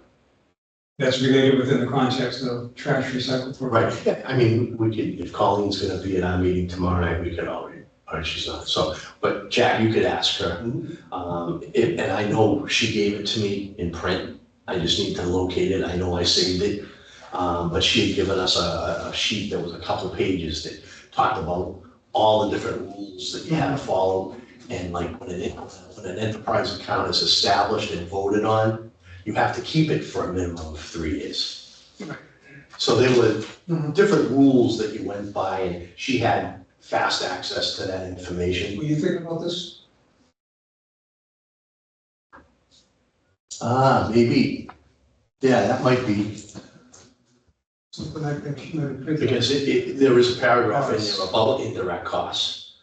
that's related within the context of trash recycle program. Right, yeah, I mean, we could, if Colleen's gonna be at our meeting tomorrow night, we could already, or she's not, so, but Jack, you could ask her. And I know she gave it to me in print, I just need to locate it, I know I saved it. But she had given us a sheet that was a couple pages that talked about all the different rules that you had to follow. And like when an enterprise account is established and voted on, you have to keep it for a minimum of 3 years. So there were different rules that you went by, and she had fast access to that information. Will you think about this? Maybe. Yeah, that might be, Something like that. because there is a paragraph in there about indirect costs.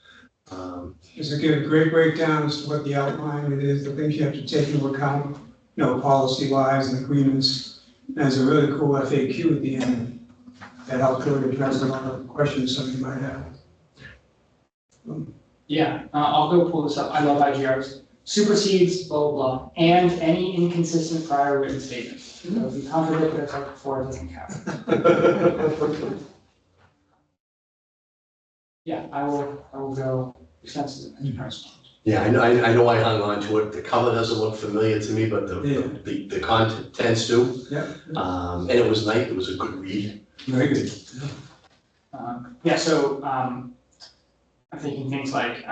Does it give a great breakdown as to what the outline it is, the things you have to take into account, policy-wise and agreements? And there's a really cool FAQ at the end that helps really address a lot of questions somebody might have. Yeah, I'll go pull this up. I love IGRs. Supersedes, blah, blah, blah, and any inconsistent prior written statement. So if you contradict what I talked before, it doesn't count. Yeah, I will go extensive enterprise fund. Yeah, I know I hung on to it. The cover doesn't look familiar to me, but the contents do. Yeah. And it was nice, it was a good read. Very good. So I'm thinking things like,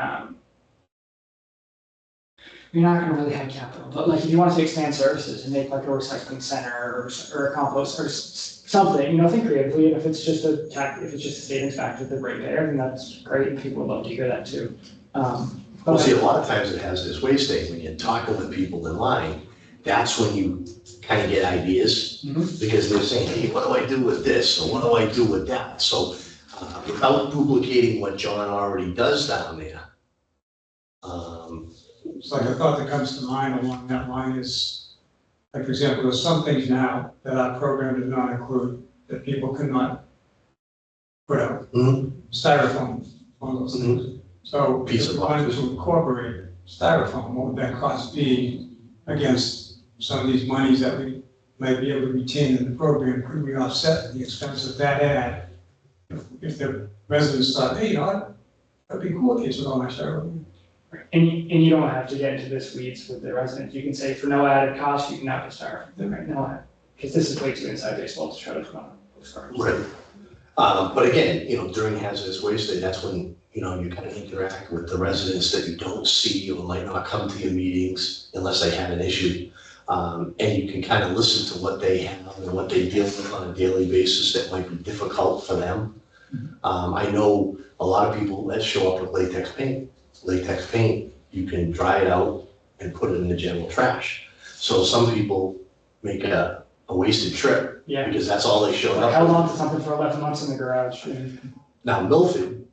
you're not gonna really have capital, but like if you wanted to expand services and make like a recycling center or a compost or something, think creatively. And if it's just a savings factor to the ratepayer, then that's great, and people would love to hear that too. Well, see, a lot of times it has this waste day, when you're talking with people in line, that's when you kind of get ideas, because they're saying, hey, what do I do with this, or what do I do with that? So without duplicating what John already does down there. It's like a thought that comes to mind along that line is, like, for example, there's some things now that our program does not include that people cannot put out. Styrofoam, one of those things. So if we wanted to incorporate styrofoam, what would that cost be against some of these monies that we might be able to retain in the program? Could we offset the expense of that ad if the residents thought, hey, that'd be cool if kids with all my styrofoam? And you don't have to get into this weeds with the residents. You can say for no added cost, you can now just start the right now. Because this is way too inside baseball to try to come on a postcard. Right. But again, during hazardous waste day, that's when, you kind of interact with the residents that you don't see or might not come to your meetings unless they have an issue. And you can kind of listen to what they have and what they deal with on a daily basis that might be difficult for them. I know a lot of people that show up with latex paint. Latex paint, you can dry it out and put it in the general trash. So some people make a wasted trip. Yeah. Because that's all they showed up Held with. on to something for 11 months in the garage. Now, Milford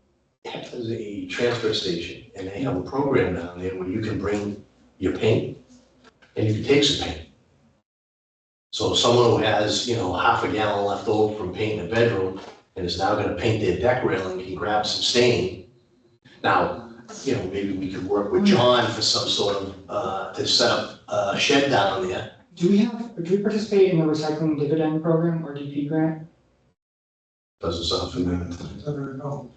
has a transfer station, and they have a program down there where you can bring your paint, and you can take some paint. So someone who has, half a gallon left over from painting a bedroom, and is now gonna paint their deck railing, can grab some stain. Now, maybe we could work with John for some sort of, to set up a shed down there. Do we participate in the recycling dividend program or DP grant? Doesn't sound familiar. Doesn't know.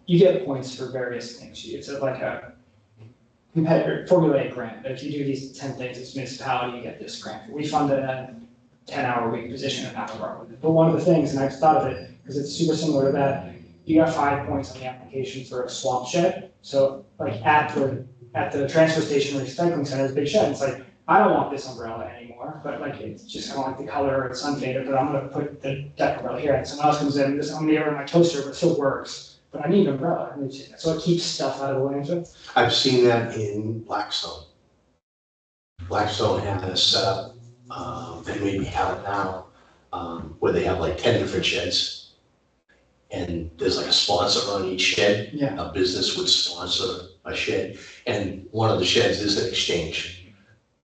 You get points for various things. It's like a competitor formulaic grant. If you do these 10 things as a municipality, you get this grant. We funded a 10-hour week position at Apple with it. But one of the things, and I've thought of it because it's super similar to that, you got 5 points on the application for a swamp shed. So like at the transfer station or recycling center, there's a big shed. And it's like, I don't want this umbrella anymore, but like it's just I don't like the color or it's unfaded, but I'm gonna put the deck umbrella here. And someone else comes in, I'm gonna get rid of my toaster, but it still works. But I need an umbrella. So it keeps stuff out of the landfill. I've seen that in Blackstone. Blackstone had a setup, they maybe have it now, where they have like 10 different sheds. And there's like a sponsor on each shed. Yeah. A business would sponsor a shed. And one of the sheds is an exchange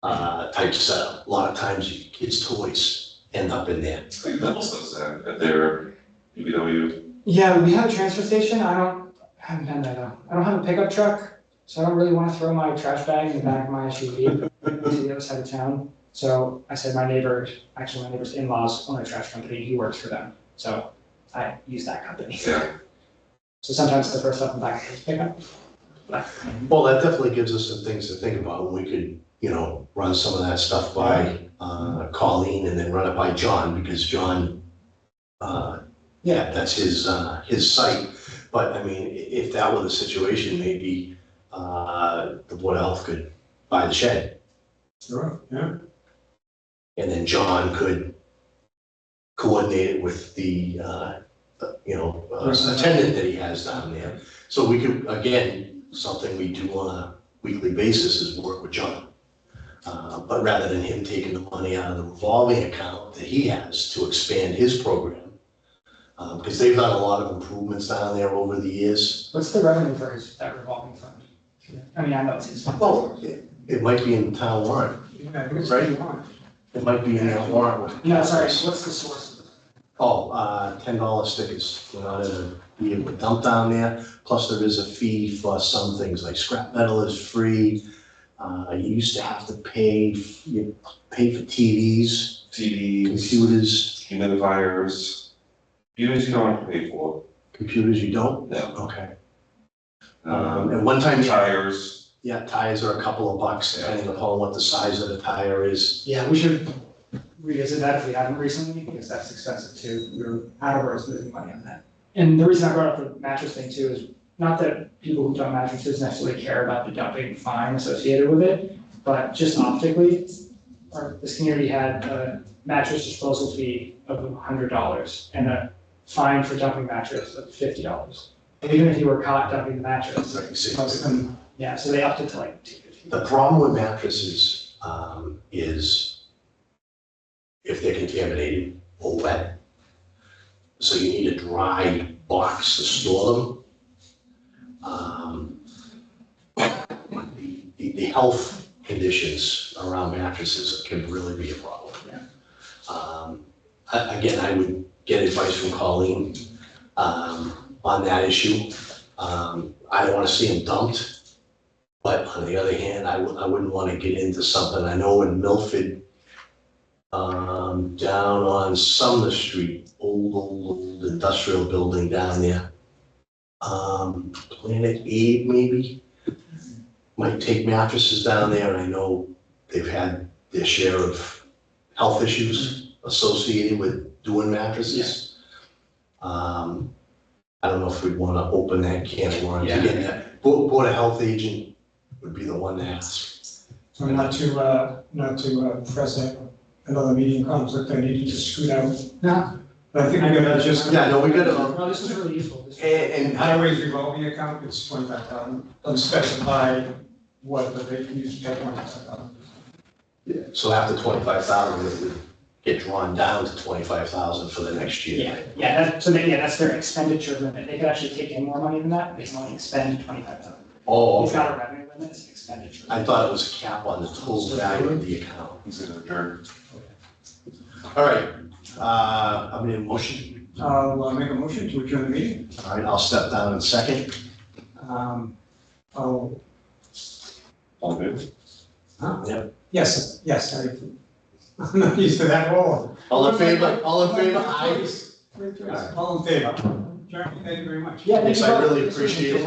type setup. A lot of times kids' toys end up in there. I think Mills does that at their UBW. Yeah, we have a transfer station. I haven't done that though. I don't have a pickup truck, so I don't really want to throw my trash bag in the back of my SUV to the other side of town. So I said my neighbor's in-laws own a trash company. He works for them. So I use that company. Yeah. So sometimes the first stuff in the back is pickup. Well, that definitely gives us some things to think about. We could, run some of that stuff by Colleen and then run it by John, because John, that's his site. But I mean, if that were the situation, maybe the Board of Health could buy the shed. Sure, yeah. And then John could coordinate it with the, attendant that he has down there. So we could, again, something we do on a weekly basis is work with John. But rather than him taking the money out of the revolving account that he has to expand his program, because they've done a lot of improvements down there over the years. What's the revenue for that revolving fund? I mean, I know it's his fund. Well, it might be in the town warrant. Yeah, I think it's Right. pretty hard. It might be in that warrant. No, sorry, what's the source of it? Oh, $10 stickers, in order to be able to dump down there. Plus there is a fee for some things, like scrap metal is free. You used to have to pay for TVs, computers. Humidifiers, units you don't have to pay for. Computers you don't? No. Okay. At one time, Tires. yeah, tires are a couple of bucks, depending upon what the size of the tire is. Yeah, we should revisit that if we haven't recently, because that's expensive too. Attleboro's losing money on that. And the reason I brought up the mattress thing too is not that people who dump mattresses necessarily care about the dumping fine associated with it, but just optically, this community had a mattress disposal fee of $100 and a fine for dumping mattress of $50. And even if you were caught dumping the mattress, most of them, yeah, so they upped it to like $250. The problem with mattresses is if they're contaminated or wet. So you need a dry box to store them. The health conditions around mattresses can really be a problem. Again, I would get advice from Colleen on that issue. I don't want to see them dumped, but on the other hand, I wouldn't want to get into something. I know in Milford, down on Sumner Street, old industrial building down there. Planet 8 maybe. might take mattresses down there, and I know they've had their share of health issues associated with doing mattresses. I don't know if we'd wanna open that can of worms again. That Board of Health agent would be the one to ask. So not to press another meeting conflict, I need to just scoot out. No, But I think we're gonna just. Yeah, no, we gotta, no, this was really useful. This was- and Highways revolving account, it's 25,000, doesn't specify what, but they can use to pay 25,000. so after 25,000, it would get drawn down to 25,000 for the next year. So that's their expenditure limit. They could actually take in more money than that, they can only expend 25,000. Oh, It's okay. not a revenue limit, it's an expenditure. I thought it was a cap on the total value of the account. He's in adjourn. All right, I'm in motion. I'll make a motion to adjourn the meeting. All right, I'll step down in second. Oh, All good? Yep. yes, I'm not used to that role. All in favor, aye. All in favor. Jeremy, thank you very much. Yeah, Yes, I really appreciate it.